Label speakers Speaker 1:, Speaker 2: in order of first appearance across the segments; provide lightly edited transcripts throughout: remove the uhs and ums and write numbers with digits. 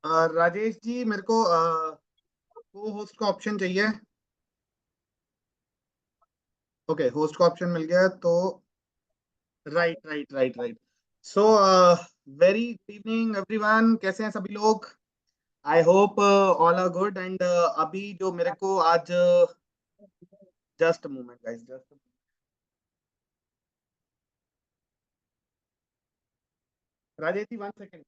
Speaker 1: राजेश जी, मेरे को को होस्ट का ऑप्शन चाहिए। ओके, होस्ट का ऑप्शन मिल गया तो right right right right. So very good evening everyone, कैसे हैं सभी लोग? I hope all are good. And अभी जो मेरे को आज just moment guys, just Rajesh ji, 1 second.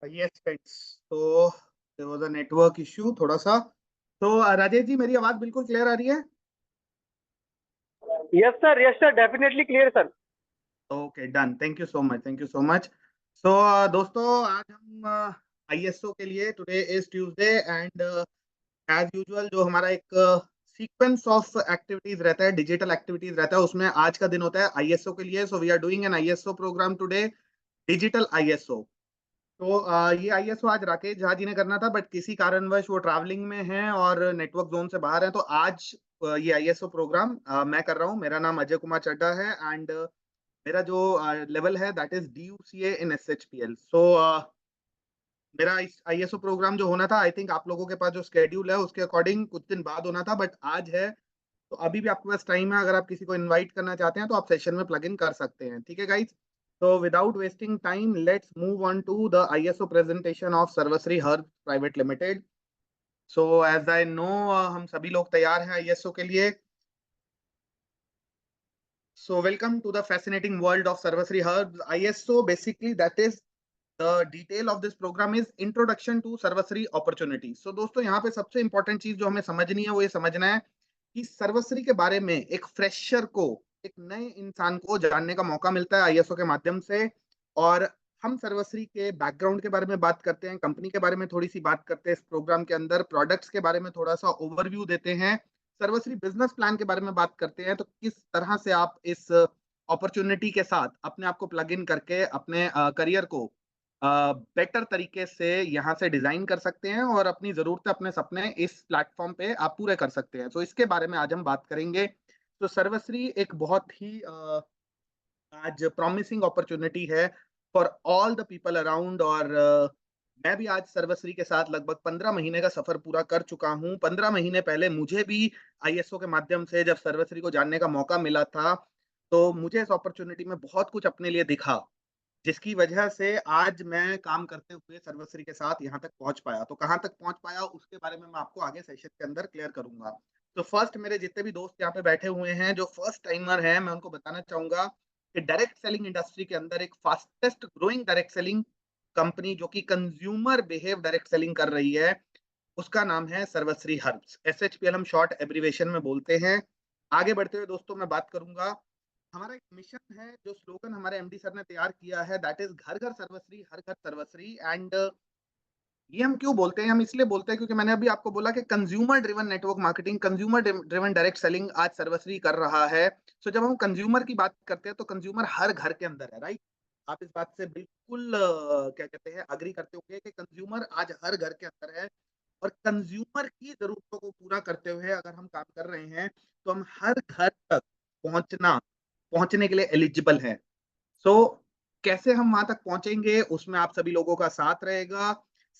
Speaker 1: Yes friends, तो there was a network issue थोड़ा सा। तो राजेश जी, मेरी आवाज बिल्कुल क्लियर आ रही है?
Speaker 2: Yes sir, definitely clear sir.
Speaker 1: Okay done, thank you so much, thank you so much. So दोस्तों, आज हम आईएसओ के लिए, today is Tuesday and as usual जो हमारा एक सीक्वेंस ऑफ एक्टिविटीज रहता है, डिजिटल एक्टिविटीज रहता है, उसमें आज का दिन होता है आईएसओ के लिए। So we are doing an ISO programme today, digital ISO. तो ये आईएसओ आज राकेश झा जी ने करना था, बट किसी कारणवश वो ट्रैवलिंग में हैं और नेटवर्क जोन से बाहर हैं। तो आज ये आईएसओ प्रोग्राम मैं कर रहा हूँ। मेरा नाम अजय कुमार चड्ढा है एंड मेरा जो लेवल है that is DUCA in SHPL। सो मेरा इस आईएसओ प्रोग्राम जो होना था, आई थिंक आप लोगों के पास जो स्केड्यूल है उसके अकॉर्डिंग कुछ दिन बाद होना था, बट आज है। तो अभी भी आपके पास टाइम है, अगर आप किसी को इनवाइट करना चाहते हैं तो आप सेशन में प्लग इन कर सकते हैं। ठीक है गाइस? तो without wasting time, let's move on to the ISO presentation of Sarvashree herb private limited. So as I know, हम सभी लोग तैयार हैं आईएसओ के लिए। So welcome to the fascinating world of Sarvasri Herbs. ISO, basically that is the detail of this program is introduction to Sarvashri opportunity. So दोस्तों, यहाँ पे सबसे इंपॉर्टेंट चीज जो हमें समझनी है वो ये समझना है कि सर्वश्री के बारे में एक फ्रेशर को, एक नए इंसान को जानने का मौका मिलता है आईएसओ के माध्यम से। और हम सर्वश्री के बैकग्राउंड के बारे में बात करते हैं, कंपनी के बारे में थोड़ी सी बात करते हैं इस प्रोग्राम के अंदर, प्रोडक्ट्स के बारे में थोड़ा सा ओवरव्यू देते हैं, सर्वश्री बिजनेस प्लान के बारे में बात करते हैं। तो किस तरह से आप इस अपॉर्चुनिटी के साथ अपने आप को प्लग इन करके अपने करियर को बेटर तरीके से यहाँ से डिजाइन कर सकते हैं और अपनी जरूरतें, अपने सपने इस प्लेटफॉर्म पे आप पूरे कर सकते हैं। तो इसके बारे में आज हम बात करेंगे। तो सर्वश्री एक बहुत ही आज प्रॉमिसिंग अपॉर्चुनिटी है for all the people around. और मैं भी आज सर्वश्री के साथ लगभग 15 महीने का सफर पूरा कर चुका हूँ। 15 महीने पहले मुझे भी आईएसओ के माध्यम से जब सर्वश्री को जानने का मौका मिला था, तो मुझे इस अपॉर्चुनिटी में बहुत कुछ अपने लिए दिखा, जिसकी वजह से आज मैं काम करते हुए सर्वश्री के साथ यहाँ तक पहुंच पाया। तो कहाँ तक पहुंच पाया उसके बारे में मैं आपको आगे सेशन के अंदर क्लियर करूंगा। तो फर्स्ट, मेरे जितने भी दोस्त यहाँ पे बैठे हुए हैं जो फर्स्ट टाइमर हैं, मैं उनको बताना चाहूंगा कि डायरेक्ट सेलिंग इंडस्ट्री के अंदर एक fastest growing direct selling company जो कि कंज्यूमर बिहेव डायरेक्ट सेलिंग कर रही है, उसका नाम है सर्वश्री हर्ब्स। SHPL हम शॉर्ट एब्रीवेशन में बोलते हैं। आगे बढ़ते हुए दोस्तों, मैं बात करूंगा, हमारा एक मिशन है, जो स्लोगन हमारे MD सर ने तैयार किया है दैट इज घर घर सर्वश्री, हर घर सर्वश्री। एंड ये हम क्यों बोलते हैं? हम इसलिए बोलते हैं क्योंकि मैंने अभी आपको बोला कि consumer driven network marketing, consumer driven direct selling आज सर्वश्री कर रहा है। सो जब हम कंज्यूमर की बात करते हैं तो कंज्यूमर हर घर के अंदर है, राइट? आप इस बात से बिल्कुल क्या कहते हैं, अग्री करते होंगे कि कंज्यूमर आज हर घर के अंदर है। और कंज्यूमर की जरूरतों को पूरा करते हुए अगर हम काम कर रहे हैं तो हम हर घर तक पहुंचने के लिए एलिजिबल हैं। सो कैसे हम वहां तक पहुंचेंगे, उसमें आप सभी लोगों का साथ रहेगा,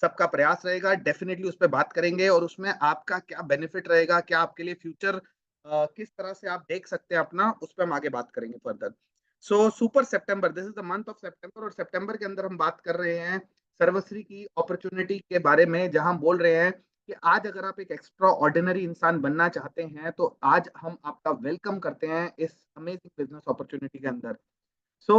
Speaker 1: सबका प्रयास रहेगा। डेफिनेटली उस पर बात करेंगे और उसमें आपका क्या बेनिफिट रहेगा, क्या आपके लिए फ्यूचर किस तरह से आप देख सकते हैं अपना, उस पर हम आगे बात करेंगे further. So super September, this is the month of September, और सितंबर के अंदर हम बात कर रहे हैं सर्वश्री की अपॉर्चुनिटी के बारे में, जहां हम बोल रहे हैं कि आज अगर आप एक एक्स्ट्रा ऑर्डिनरी इंसान बनना चाहते हैं तो आज हम आपका वेलकम करते हैं इस अमेजिंग बिजनेस अपॉर्चुनिटी के अंदर। So,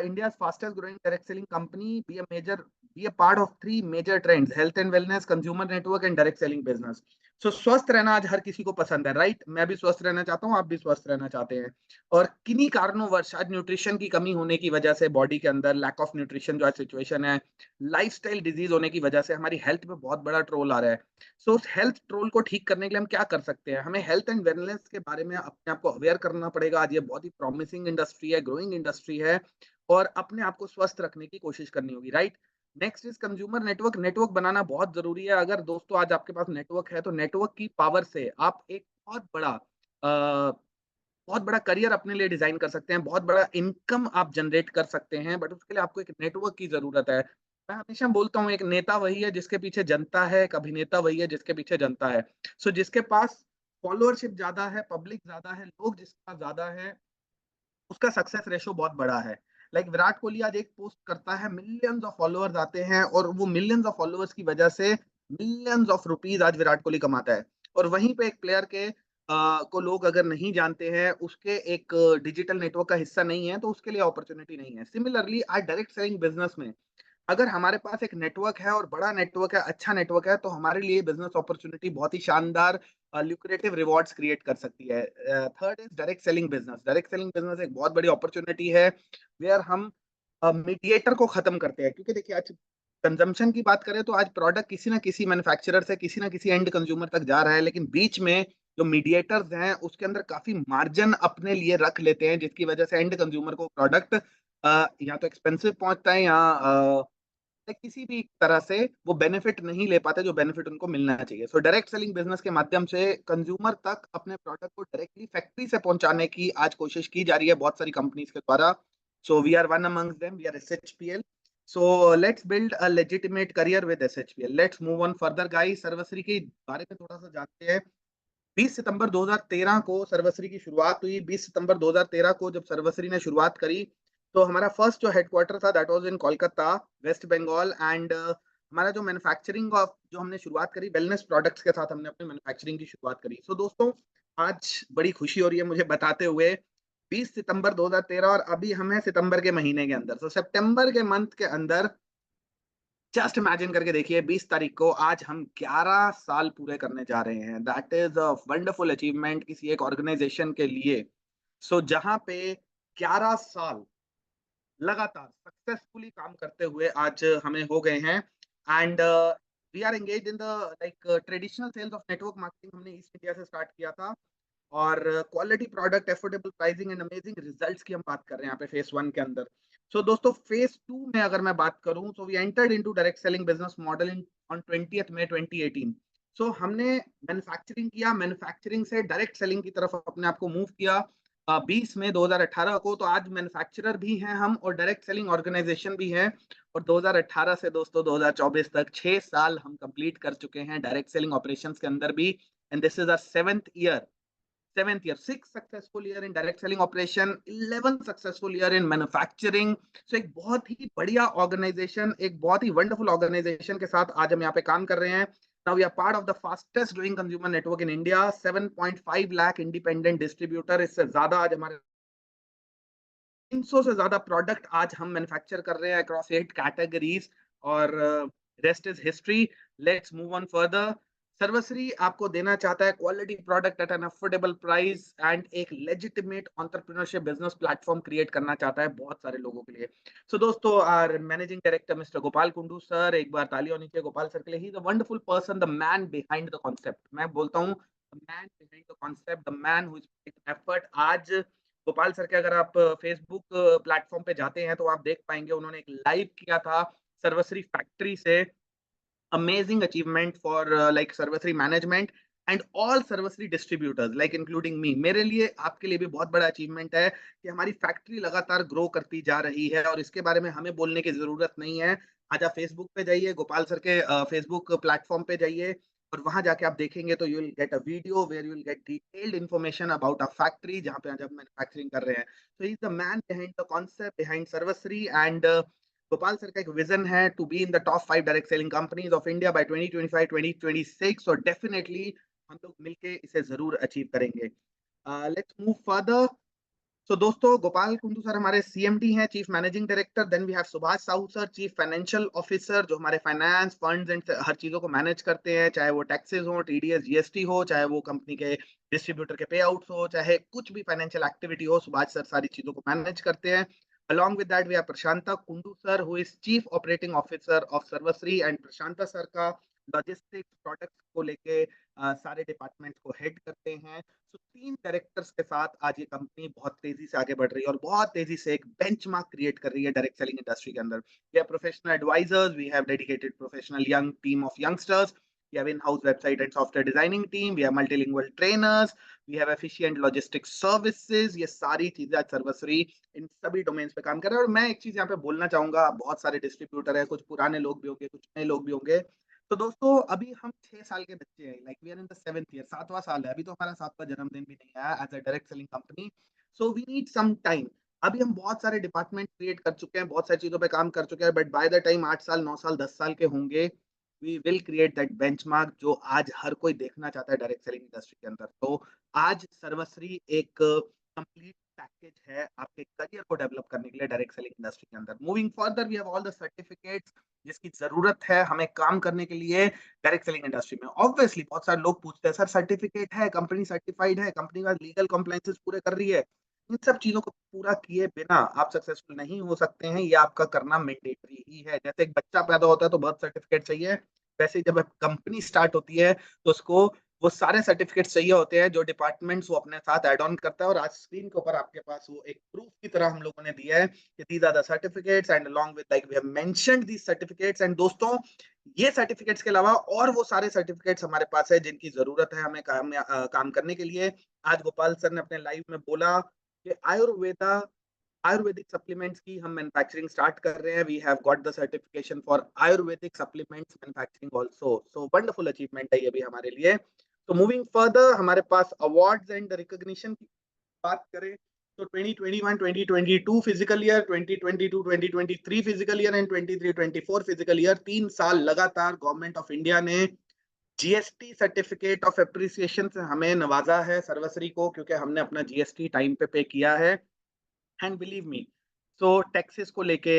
Speaker 1: India's fastest growing direct selling company, be a major be a part of three major trends: health and wellness, consumer network and direct selling business. So स्वस्थ रहना आज हर किसी को पसंद है, राइट? मैं भी स्वस्थ रहना चाहता हूँ, आप भी स्वस्थ रहना चाहते हैं। और किन्हीं कारणों आज न्यूट्रिशन की कमी होने की वजह से बॉडी के अंदर लैक ऑफ न्यूट्रिशन जो आज सिचुएशन है, लाइफस्टाइल डिजीज होने की वजह से हमारी हेल्थ पे बहुत बड़ा ट्रोल आ रहा है। सो उस हेल्थ ट्रोल को ठीक करने के लिए हम क्या कर सकते हैं? हमें हेल्थ एंड वेलनेस के बारे में अपने आप को अवेयर करना पड़ेगा। आज ये बहुत ही प्रॉमिसिंग इंडस्ट्री है, ग्रोइंग इंडस्ट्री है और अपने आप को स्वस्थ रखने की कोशिश करनी होगी, right? Next is consumer network. Network बनाना बहुत जरूरी है। अगर दोस्तों आज आपके पास नेटवर्क है तो नेटवर्क की पावर से आप एक बहुत बड़ा करियर अपने लिए डिजाइन कर सकते हैं, बहुत बड़ा इनकम आप जनरेट कर सकते हैं, बट उसके लिए आपको एक नेटवर्क की जरूरत है। मैं हमेशा बोलता हूँ एक नेता वही है जिसके पीछे जनता है, एक अभिनेता वही है जिसके पीछे जनता है। सो जिसके पास फॉलोअरशिप ज्यादा है, पब्लिक ज्यादा है, लोग जिसके पास ज्यादा है, उसका सक्सेस रेशो बहुत बड़ा है। लाइक विराट कोहली आज एक पोस्ट करता है, मिलियंस ऑफ फॉलोअर्स आते हैं और वो मिलियंस ऑफ फॉलोअर्स की वजह से मिलियंस ऑफ रुपीज आज विराट कोहली कमाता है। और वहीं पे एक प्लेयर के को लोग अगर नहीं जानते हैं, उसके एक डिजिटल नेटवर्क का हिस्सा नहीं है, तो उसके लिए अपॉर्चुनिटी नहीं है। सिमिलरली आज डायरेक्ट सेलिंग बिजनेस में अगर हमारे पास एक नेटवर्क है और बड़ा नेटवर्क है, अच्छा नेटवर्क है, तो हमारे लिए बिजनेस अपॉर्चुनिटी बहुत ही शानदार ल्यूक्रेटिव रिवॉर्ड्स क्रिएट कर सकती है। Third is direct selling business. Direct selling business एक बहुत बड़ी अपॉर्चुनिटी है वेयर हम मीडिएटर को खत्म करते हैं। क्योंकि देखिए आज कंजम्पशन की बात करें तो आज प्रोडक्ट किसी ना किसी मैन्युफैक्चरर से किसी ना किसी एंड कंज्यूमर तक जा रहा है, लेकिन बीच में जो मीडिएटर्स हैं उसके अंदर काफी मार्जिन अपने लिए रख लेते हैं, जिसकी वजह से एंड कंज्यूमर को प्रोडक्ट या तो एक्सपेंसिव पहुंचता है या किसी भी तरह से वो बेनिफिट नहीं ले पाते जो बेनिफिट उनको मिलना चाहिए। सो डायरेक्ट सेलिंग बिजनेस के माध्यम से कंज्यूमर तक अपने प्रोडक्ट को डायरेक्टली फैक्ट्री से पहुंचाने की आज कोशिश की जा रही है बहुत सारी कंपनीज के द्वारा। So we are one amongst them, we are SHPL. So let's build a legitimate career with SHPL. Let's move on further guys. Sarvashree के बारे में थोड़ा सा जानते हैं। 20 सितंबर 2013 को सर्वश्री की शुरुआत हुई। 20 सितंबर 2013 को जब सर्वश्री ने शुरुआत करी तो हमारा फर्स्ट जो हेडक्वार्टर था that was in Kolkata, West Bengal. And हमारा जो मैन्युफैक्चरिंग ऑफ जो हमने शुरुआत करी वेलनेस प्रोडक्ट्स के साथ हमने अपने मैन्युफैक्चरिंग की शुरुआत करी। सो दोस्तों आज बड़ी खुशी हो रही है मुझे बताते हुए 20 सितंबर 2013 और अभी हम हैं सितंबर के महीने के अंदर। सो सितंबर के मंथ के अंदर जस्ट इमेजिन करके देखिए 20 तारीख को आज हम 11 साल पूरे करने जा रहे हैं। That is a wonderful achievement किसी एक ऑर्गेनाइजेशन के लिए। सो जहां पे 11 साल लगातार सक्सेसफुली काम करते हुए आज हमें हो गए हैं। And we are engage in the like traditional sales of network marketing हमने ईस्ट इंडिया से स्टार्ट किया था। और quality product, affordable pricing and amazing results की हम बात कर रहे हैं यहाँ पे फेस 1 के अंदर। सो दोस्तों फेस 2 में अगर मैं बात करूं तो we entered into direct selling business model in on 20th May 2018। So हमने मैन्युफैक्चरिंग किया, मैन्युफैक्चरिंग से डायरेक्ट सेलिंग की तरफ अपने आप को मूव किया 20 मई 2018 को। तो आज मैन्युफैक्चरर भी हैं हम और डायरेक्ट सेलिंग ऑर्गेनाइजेशन भी है। और 2018 से दोस्तों 2024 तक 6 साल हम कंप्लीट कर चुके हैं डायरेक्ट सेलिंग ऑपरेशंस के अंदर भी। And this is our seventh year, 6 successful year in direct selling operation, 11 successful year in manufacturing. So एक बहुत ही बढ़िया ऑर्गेनाइजेशन, एक बहुत ही वंडरफुल ऑर्गेनाइजेशन के साथ आज हम यहाँ पे काम कर रहे हैं। Now we are part of the fastest growing consumer network in India, 7.5 lakh independent distributor। इससे ज्यादा आज हमारे 300 से ज्यादा प्रोडक्ट आज हम मैन्युफैक्चर कर रहे हैं अक्रॉस 8 कैटेगरीज। और rest is history. Let's move on further. Sarvashree आपको देना चाहता है quality product at an affordable price and एक legitimate entrepreneurship business platform create करना चाहता है बहुत सारे लोगों के लिए। सो दोस्तों our managing director mister Gopal Kundu sir, एक बार ताली होनी चाहिए गोपाल सर के लिए। He is a wonderful person, the man behind the concept. मैं बोलता हूँ the man behind the concept, the man who is effort. आज गोपाल सर के अगर आप फेसबुक प्लेटफॉर्म पे जाते हैं तो आप देख पाएंगे उन्होंने एक लाइव किया था सर्वश्री फैक्ट्री से। Amazing achievement for like Sarvashri management and all Sarvashri distributors like including me. मेरे लिए आपके लिए भी बहुत बड़ा अचीवमेंट है कि हमारी फैक्ट्री लगातार ग्रो करती जा रही है और इसके बारे में हमें बोलने की जरूरत नहीं है। आज आप फेसबुक पे जाइए, गोपाल सर के फेसबुक प्लेटफॉर्म पे जाइए और वहां जाके आप देखेंगे तो you will get a video where you will get detailed information about a factory जहां पे आज हम मैन्युफैक्चरिंग कर रहे हैं। So he is the man behind the concept behind Sarvashree. And Gopal sir का एक विजन है to be in the top 5 direct selling companies of India by 2025-2026 और डेफिनेटली हम लोग मिलके इसे जरूर अचीव करेंगे। Let's move further. सो दोस्तों गोपाल कुंडू सर हमारे सीएमडी हैं, chief managing director. Then we have Subhash Sahu sir, chief financial officer, जो हमारे फाइनेंस फंड्स एंड हर चीजों को मैनेज करते हैं, चाहे वो टैक्सेस हो, टीडीएस जीएसटी हो, चाहे वो कंपनी के डिस्ट्रीब्यूटर के पे आउट्स हो, चाहे कुछ भी फाइनेंशियल एक्टिविटी हो, सुभाष सर सारी चीजों को मैनेज करते हैं। Along with that, we have Prashanta Kundu sir, who is Chief Operating Officer of Sarvasri, and Prashanta sir का लॉजिस्टिक्स प्रोडक्ट्स को लेके सारे डिपार्टमेंट्स को हेड करते हैं। सो तीन डायरेक्टर्स के साथ आज ये कंपनी बहुत तेजी से आगे बढ़ रही है और बहुत तेजी से एक बेंचमार्क क्रिएट कर रही है डायरेक्ट सेलिंग इंडस्ट्री के अंदर। We have professional advisors, we have dedicated professional young team of youngsters, we have in-house website and software designing team, we have multilingual trainers, we have efficient logistics services। ये सारी चीजें आज सर्वश्री इन सभी domains पे काम कर रहा है। और मैं एक चीज यहाँ पे बोलना चाहूंगा, बहुत सारे डिस्ट्रीब्यूटर है, कुछ पुराने लोग भी होंगे, कुछ नए लोग भी होंगे। तो दोस्तों अभी हम 6 साल के बच्चे हैं, like we are in the 7th year, 7वां साल है, अभी तो हमारा 7वां जन्मदिन भी नहीं आया as a direct selling company. So we need some time. अभी हम बहुत सारे डिपार्टमेंट क्रिएट कर चुके हैं, बहुत सारी चीजों पे काम कर चुके हैं, बट बाय द टाइम 8 साल 9 साल 10 साल के होंगे, we will create that benchmark जो आज हर कोई देखना चाहता है डायरेक्ट सेलिंग इंडस्ट्री के अंदर। तो आज सर्वश्री एक कंप्लीट पैकेज है आपके करियर को डेवलप करने के लिए डायरेक्ट सेलिंग इंडस्ट्री के अंदर। Moving further, we have all the certificates जिसकी जरूरत है हमें काम करने के लिए डायरेक्ट सेलिंग इंडस्ट्री में। ऑब्वियसली बहुत सारे लोग पूछते हैं, सर सर्टिफिकेट है, कंपनी सर्टिफाइड है, कंपनी का लीगल कंप्लायंसेस पूरे कर रही है? इन सब चीजों को पूरा किए बिना आप सक्सेसफुल नहीं हो सकते हैं, ये आपका करना मैंडेटरी ही है। जैसे एक बच्चा पैदा होता है तो बर्थ सर्टिफिकेट चाहिए, वैसे ही जब कंपनी स्टार्ट होती है तो उसको वो सारे सर्टिफिकेट चाहिए होते हैं जो डिपार्टमेंट्स वो अपने साथ ऐड ऑन करता है। और आज स्क्रीन के ऊपर आपके पास वो एक प्रूफ की तरह हम लोगों ने दिया है कि these are the certificates and along with like we have mentioned these certificates. And दोस्तों ये सर्टिफिकेट्स के अलावा और वो सारे सर्टिफिकेट्स हमारे पास है जिनकी जरूरत है हमें काम करने के लिए। आज गोपाल सर ने अपने लाइव में बोला कि आयुर्वेदिक सप्लीमेंट्स की हम मैन्युफैक्चरिंग स्टार्ट कर रहे हैं। We have got the certification for ayurvedic supplements manufacturing also. So wonderful achievement है ये भी हमारे लिए। तो मूविंग फर्दर, हमारे पास अवार्ड्स एंड रिकॉग्निशन की बात करें तो 2021 2022 physical year, 2022 2023 physical year and 23 24 physical year, 3 साल लगातार गवर्नमेंट ऑफ इंडिया ने जीएसटी सर्टिफिकेट ऑफ एप्रिसिएशन से हमें नवाजा है सर्वश्री को, क्योंकि हमने अपना जीएसटी टाइम पे किया है। And believe me, so taxes को लेके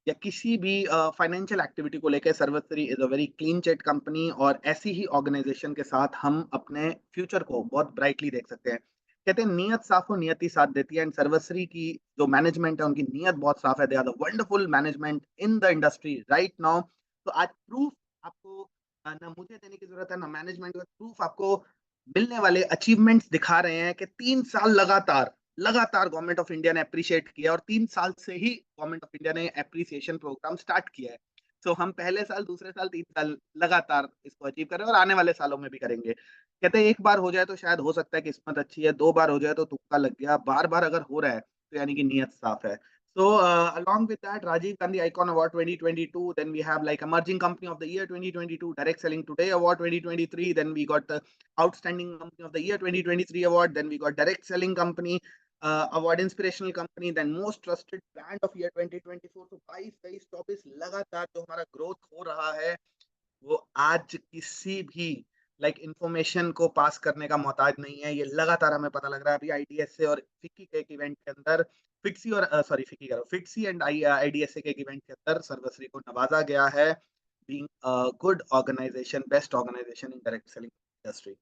Speaker 1: या किसी भी फाइनेंशियल एक्टिविटी को लेके Sarvashree is a very clean chit company. और ऐसी ही ऑर्गेनाइजेशन के साथ हम अपने फ्यूचर को बहुत ब्राइटली देख सकते हैं। कहते हैं नियत साफ हो नियति साथ देती है, एंड सर्वश्री की जो मैनेजमेंट है उनकी नियत बहुत साफ है। They are the wonderful management in the industry right now. तो आज प्रूफ आपको ना मुझे देने की जरूरत है ना मैनेजमेंट का, प्रूफ आपको मिलने वाले अचीवमेंट्स दिखा रहे हैं कि 3 साल लगातार गवर्नमेंट ऑफ इंडिया ने अप्रिशिएट किया और 3 साल से ही गवर्नमेंट ऑफ इंडिया ने अप्रिसिएशन प्रोग्राम स्टार्ट किया है। तो हम पहले साल, दूसरे साल, 3 साल लगातार इसको अचीव कर रहे हैं और आने वाले सालों में भी करेंगे। कहते हैं एक बार हो जाए तो शायद हो सकता है किस्मत अच्छी है, 2 बार हो जाए तो तुक्का लग गया, बार-बार अगर हो रहा है तो यानी कि नीयत साफ है। So along with that, Rajiv Gandhi Icon Award 2022. Then we have like Emerging Company of the Year 2022, Direct Selling Today Award 2023. Then we got the Outstanding Company of the Year 2023 award. Then we got Direct Selling Company Award, Inspirational Company. Then Most Trusted Brand of Year 2024. तो 22-23-24 लगातार जो हमारा growth हो रहा है वो आज किसी भी लाइक इंफॉर्मेशन को पास करने का मोहताज नहीं है। ये लगातार हमें पता लग रहा है। अभी आईडीएसए और फिक्की के एक इवेंट के अंदर फिक्सी और सॉरी फिक्की करो फिक्सी एंड आईडीएसए के एक इवेंट के अंदर सर्वश्री को नवाजा गया है being a good organisation, best organisation in direct selling industry.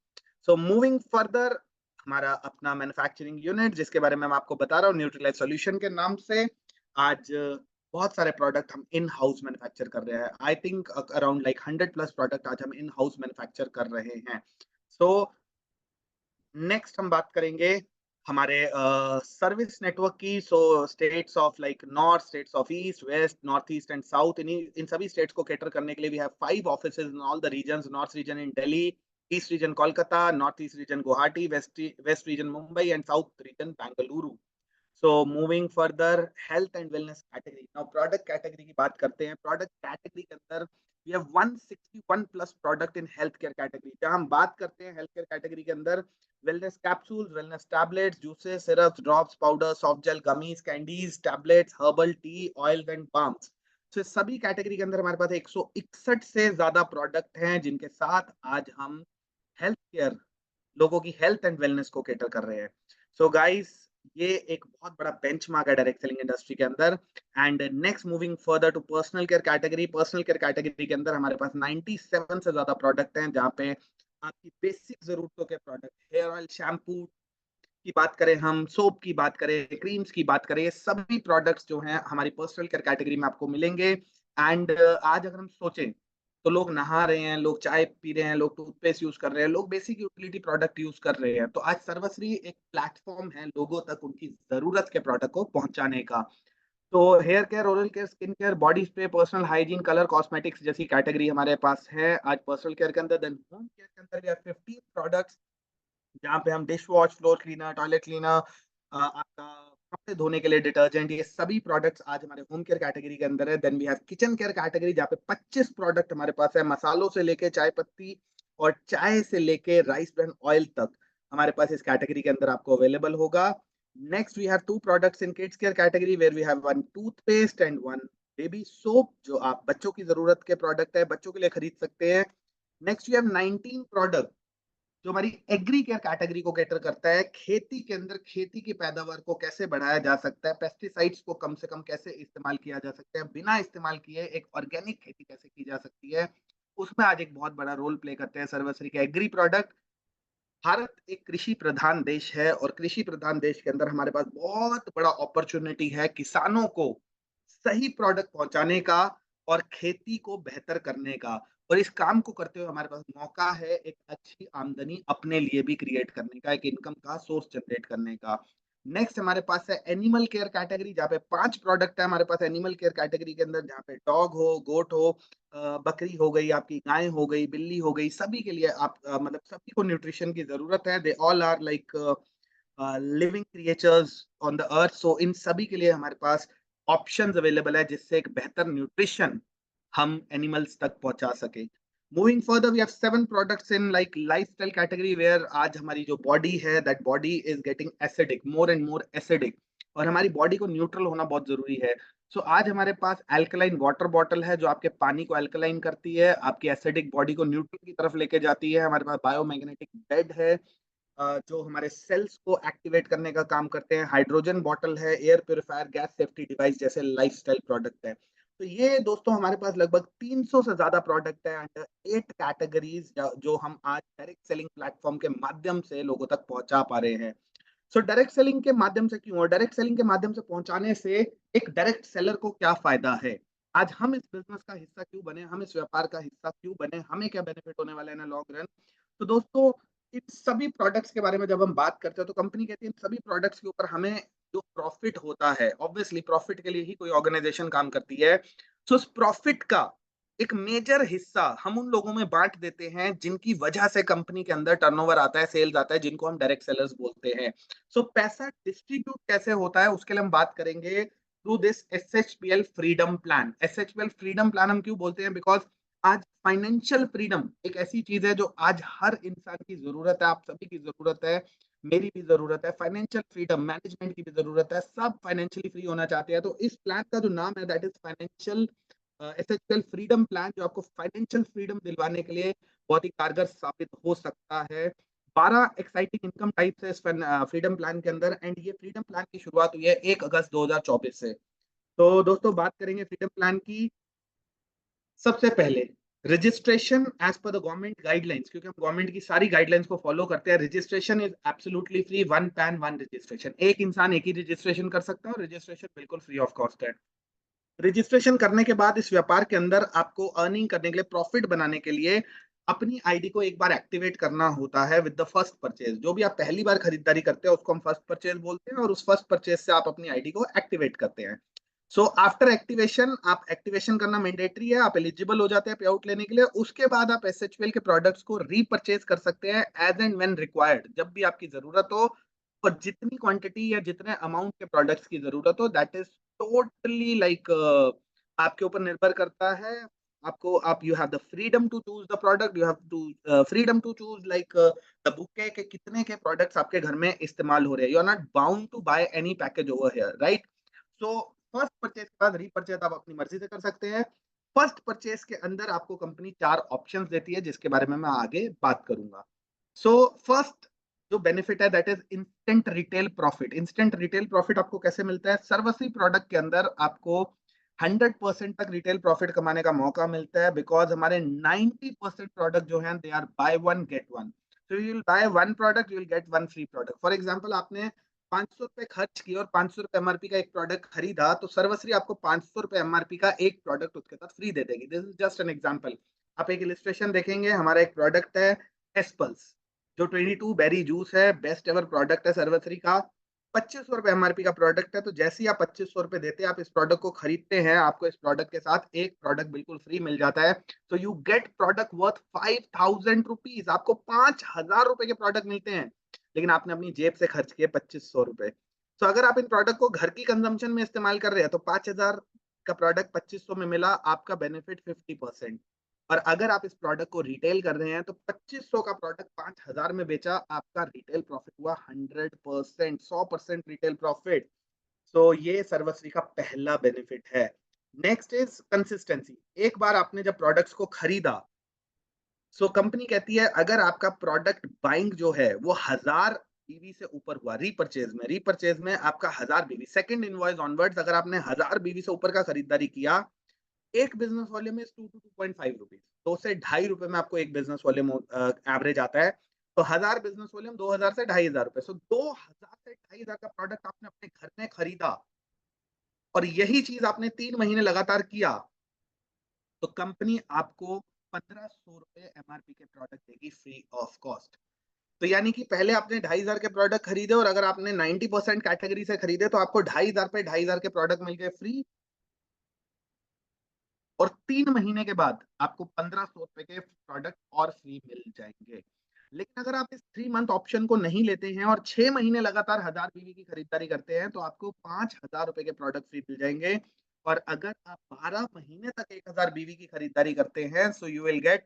Speaker 1: So moving further, हमारा अपना मैन्युफैक्चरिंग यूनिट जिसके बारे में मैं आपको बता रहा हूँ न्यूट्रीलाइज सॉल्यूशन के नाम से, आज बहुत सारे प्रोडक्ट हम इन हाउस मैन्युफैक्चर कर रहे हैं। I think around like 100+ product आज हम इन हाउस मैन्युफैक्चर कर रहे हैं। सो नेक्स्ट हम बात करेंगे हमारे सर्विस नेटवर्क की। So states of like north, states of east, west, north east and south, इन सभी स्टेट्स को कैटर करने के लिए we have 5 offices in all the regions. North region in Delhi, east region Kolkata, north east region Guwahati, west region Mumbai and south region Bengaluru. So moving further, health and wellness category. Now product category की बात करते हैं। Product category के अंदर we have 161+ product in health care category. जहां हम बात करते हैं हेल्थ केयर कैटेगरी के अंदर, wellness capsules, wellness tablets, juices, syrups, drops, powder, soft gel, gummies, candies, tablets, herbal tea, oils and balms. तो सभी कैटेगरी के अंदर हमारे पास 161 से ज्यादा प्रोडक्ट हैं जिनके साथ आज हम हेल्थ केयर लोगों की हेल्थ एंड वेलनेस को कैटर कर रहे हैं। सो गाइस, ये एक बहुत बड़ा बेंचमार्क है डायरेक्ट सेलिंग इंडस्ट्री के अंदर। And next moving further to personal care category. Personal care category के अंदर हमारे पास 97 से ज्यादा प्रोडक्ट हैं, जहाँ पे आपकी बेसिक जरूरतों के प्रोडक्ट, हेयर ऑयल, शैम्पू की बात करें, हम सोप की बात करें, क्रीम्स की बात करें, ये सभी प्रोडक्ट्स जो हैं हमारी पर्सनल केयर कैटेगरी में आपको मिलेंगे। एंड आज अगर हम सोचें तो लोग नहा रहे हैं, लोग चाय पी रहे हैं, लोग टूथपेस्ट यूज कर रहे हैं, लोग बेसिक यूटिलिटी प्रोडक्ट यूज कर रहे हैं। तो आज सर्वश्री एक प्लेटफॉर्म है लोगों तक उनकी जरूरत के प्रोडक्ट को पहुंचाने का। तो hair care, oral care, skin care, body spray, personal hygiene, colour cosmetics जैसी कैटेगरी हमारे पास है आज पर्सनल केयर के अंदर। देन होम केयर के अंदर भी 15 प्रोडक्ट्स, जहाँ पे हम dish wash, floor cleaner, toilet cleaner, आपका कपड़े धोने के लिए डिटर्जेंट, ये सभी प्रोडक्ट्स आज हमारे होम केयर कैटेगरी के अंदर है। Then we have kitchen care category, जहाँ पे 25 प्रोडक्ट हमारे पास है, मसालों से लेके चाय पत्ती और चाय से लेके राइस ब्रांड ऑयल तक हमारे पास इस कैटेगरी के अंदर आपको अवेलेबल होगा। Next we have 2 products in kids care category, where we have 1 toothpaste and 1 baby soap, जो आप बच्चों की जरूरत के प्रोडक्ट है, बच्चों के लिए खरीद सकते हैं। नेक्स्ट वी हैव 19 प्रोडक्ट जो हमारी एग्री केयर कैटेगरी को कैटर करता है। खेती के अंदर खेती की पैदावार को कैसे बढ़ाया जा सकता है, पेस्टिसाइड्स को कम से कम कैसे इस्तेमाल किया जा सकता है, बिना इस्तेमाल किए एक ऑर्गेनिक खेती कैसे की जा सकती है, उसमें आज एक बहुत बड़ा रोल प्ले करते हैं सर्वश्री के एग्री प्रोडक्ट। भारत एक कृषि प्रधान देश है और कृषि प्रधान देश के अंदर हमारे पास बहुत बड़ा अपॉर्चुनिटी है किसानों को सही प्रोडक्ट पहुंचाने का और खेती को बेहतर करने का। और इस काम को करते हुए हमारे पास मौका है एक अच्छी आमदनी अपने लिए भी क्रिएट करने का, एक इनकम का सोर्स जनरेट करने का। नेक्स्ट हमारे पास है एनिमल केयर कैटेगरी, जहाँ पे 5 प्रोडक्ट है हमारे पास एनिमल केयर कैटेगरी के अंदर, जहाँ पे डॉग हो, गोट हो, बकरी हो गई, आपकी गाय हो गई, बिल्ली हो गई, सभी के लिए आप मतलब सभी को न्यूट्रिशन की जरूरत है। They all are like living creatures on the earth. So इन सभी के लिए हमारे पास ऑप्शंस अवेलेबल है, जिससे एक बेहतर न्यूट्रिशन हम एनिमल्स तक पहुंचा सके। Moving further we have 7 products in like lifestyle category, where आज हमारी जो बॉडी है, that body is getting acidic, more and more acidic, और हमारी बॉडी को न्यूट्रल होना बहुत जरूरी है। सो आज हमारे पास अल्कलाइन वाटर बॉटल है, जो आपके पानी को अल्कलाइन करती है, आपकी एसिडिक बॉडी को न्यूट्रल की तरफ लेके जाती है। हमारे पास बायोमैग्नेटिक बेड है, जो हमारे सेल्स को एक्टिवेट करने का काम करते हैं। हाइड्रोजन बॉटल है, air purifier, gas safety device जैसे लाइफस्टाइल प्रोडक्ट है। तो ये दोस्तों हमारे पास लगभग 300 से ज्यादा प्रोडक्ट है अंडर 8 कैटेगरीज, जो हम आज डायरेक्ट सेलिंग प्लेटफॉर्म के माध्यम से लोगों तक पहुंचा पा रहे हैं। सो डायरेक्ट सेलिंग के माध्यम से क्यों, और डायरेक्ट सेलिंग के माध्यम से पहुंचाने से एक डायरेक्ट सेलर को क्या फायदा है, आज हम इस बिजनेस का हिस्सा क्यों बने, हम इस व्यापार का हिस्सा क्यों बने, हमें क्या बेनिफिट होने वाला है ना लॉन्ग रन। तो दोस्तों इन सभी प्रोडक्ट्स के बारे में जब हम बात करते हैं तो कंपनी कहती है इन सभी प्रोडक्ट्स के ऊपर हमें जो प्रॉफिट होता है, ऑब्वियसली प्रॉफिट के लिए ही कोई ऑर्गेनाइजेशन काम करती है। सो उस प्रॉफिट का एक मेजर हिस्सा हम उन लोगों में बांट देते हैं जिनकी वजह से कंपनी के अंदर टर्नओवर आता है, सेल्स आता है, जिनको हम डायरेक्ट सेलर्स बोलते हैं। सो पैसा डिस्ट्रीब्यूट कैसे होता है उसके लिए हम बात करेंगे through this SHPL freedom plan. SHPL freedom plan हम क्यों बोलते हैं, बिकॉज आज फाइनेंशियल फ्रीडम एक ऐसी चीज है जो आज हर इंसान की जरूरत है, आप सभी की जरूरत है, मेरी भी जरूरत है। फाइनेंशियल फ्रीडम, मैनेजमेंट की भी जरूरत है, सब फाइनेंशियली फ्री होना चाहते हैं। तो इस प्लान का जो नाम है that is financial SHPL freedom plan, जो आपको फाइनेंशियल फ्रीडम दिलवाने के लिए बहुत ही कारगर साबित हो सकता है। 12 एक्साइटिंग इनकम टाइप्स है इस फ्रीडम प्लान के अंदर, एंड ये फ्रीडम प्लान की शुरुआत हुई है 1 अगस्त 2024 से। तो दोस्तों बात करेंगे फ्रीडम प्लान की। सबसे पहले registration as per the government guidelines, क्योंकि हम गवर्नमेंट की सारी गाइडलाइंस को फॉलो करते हैं। Registration is absolutely free, one pan one registration, एक इंसान एक ही रजिस्ट्रेशन कर सकता है और रजिस्ट्रेशन बिल्कुल फ्री ऑफ कॉस्ट है। रजिस्ट्रेशन करने के बाद इस व्यापार के अंदर आपको अर्निंग करने के लिए, प्रॉफिट बनाने के लिए अपनी आईडी को एक बार एक्टिवेट करना होता है विद द फर्स्ट परचेज। जो भी आप पहली बार खरीदारी करते हैं उसको हम फर्स्ट परचेज बोलते हैं, और उस फर्स्ट परचेज से आप अपनी आईडी को एक्टिवेट करते हैं। सो आफ्टर एक्टिवेशन, आप एक्टिवेशन करना मैंडेटरी है, आप एलिजिबल हो जाते हैं पे आउट लेने के लिए। उसके बाद आप एसएचपीएल के प्रोडक्ट्स को रीपरचेज कर सकते हैं एज एंड व्हेन रिक्वायर्ड, जब भी आपकी जरूरत हो, और जितनी क्वांटिटी या जितने अमाउंट के प्रोडक्ट्स की जरूरत हो, दैट इज टोटली लाइक आपके ऊपर निर्भर करता है। आपको आप you have the freedom to choose the product, you have to freedom to choose like the bouquet के कितने के प्रोडक्ट्स आपके घर में इस्तेमाल हो रहे हैं। You are not bound to buy any package over here, right. So first purchase के बाद रीपरचेज आप अपनी मर्जी से कर सकते हैं। फर्स्ट परचेज के अंदर आपको कंपनी 4 ऑप्शंस देती है, जिसके बारे में मैं आगे बात करूंगा। सो फर्स्ट जो बेनिफिट है that is instant retail profit. Instant retail profit आपको कैसे मिलता है? सर्वश्री प्रोडक्ट के अंदर आपको 100% तक रिटेल प्रॉफिट कमाने का मौका मिलता है, बिकॉज हमारे 90% प्रोडक्ट जो हैं they are buy one get one. So you will buy one product, you will get one free product. For example, आपने 500 रुपए खर्च किए और 500 रुपए एमआरपी का एक प्रोडक्ट खरीदा, तो सर्वश्री आपको 500 रुपए एमआरपी का एक प्रोडक्ट उसके साथ फ्री दे देगी। This is just an example. आप एक इलिस्ट्रेशन देखेंगे, हमारा एक प्रोडक्ट है एसपल्स, जो 22 बेरी जूस है, बेस्ट एवर प्रोडक्ट है सर्वश्री का। 2500 रुपए एमआरपी का प्रोडक्ट है, तो जैसे ही आप 2500 रुपए देते हैं, आप इस प्रोडक्ट को खरीदते हैं, आपको इस प्रोडक्ट के साथ एक प्रोडक्ट बिल्कुल फ्री मिल जाता है। तो you get product worth 5000 rupees. आपको 5000 रुपए के प्रोडक्ट मिलते हैं, लेकिन आपने अपनी जेब से खर्च किए 2500 रुपए। तो अगर आप इन प्रोडक्ट को घर की कंजम्पशन में इस्तेमाल कर रहे हैं, तो 5000 का प्रोडक्ट 2500 में मिला, आपका बेनिफिट 50%। और अगर आप इस प्रोडक्ट को रिटेल कर रहे हैं, तो 2500 का प्रोडक्ट 5000 में बेचा, आपका रिटेल प्रॉफिट हुआ 100%, 100% रिटेल प्रॉफिट। तो ये सर्वश्री का पहला बेनिफिट है। Next is consistency. एक बार आपने जब प्रोडक्ट्स को खरीदा, सो कंपनी कहती है अगर आपका प्रोडक्ट बाइंग जो है वो 1000 बीवी से ऊपर हुआ, रीपरचेज में आपका 1000 बीवी, सेकंड इनवॉइस ऑनवर्ड्स, अगर आपने 1000 बीवी से ऊपर का खरीदारी किया, एक business volume is 2 to 2.5 rupees, 2 से 2.5 रुपए में आपको एक बिजनेस वॉल्यूम एवरेज आता है। तो 1000 बिजनेस वॉल्यूम 2000 से 2500 रुपए। सो 2000 से 2500 का प्रोडक्ट आपने अपने घर में खरीदा, और यही चीज आपने 3 महीने लगातार किया, तो कंपनी आपको 1500 रुपए एमआरपी के प्रोडक्ट देगी फ्री ऑफ कॉस्ट। तो यानी कि पहले आपने 2500 के प्रोडक्ट खरीदे, और अगर आपने 90% कैटेगरी से खरीदे, तो आपको 2500 पे 2500 के प्रोडक्ट मिल गए फ्री। और 3 महीने के बाद आपको 1500 रुपए के प्रोडक्ट और फ्री मिल जाएंगे। लेकिन अगर आप इस 3 मंथ ऑप्शन को नहीं लेते हैं और 6 महीने लगातार 1000 बीवी की खरीदारी करते हैं, तो आपको 5000 रुपए के प्रोडक्ट फ्री मिल जाएंगे। और अगर आप 12 महीने तक 1000 बीवी की खरीदारी करते हैं, so you will get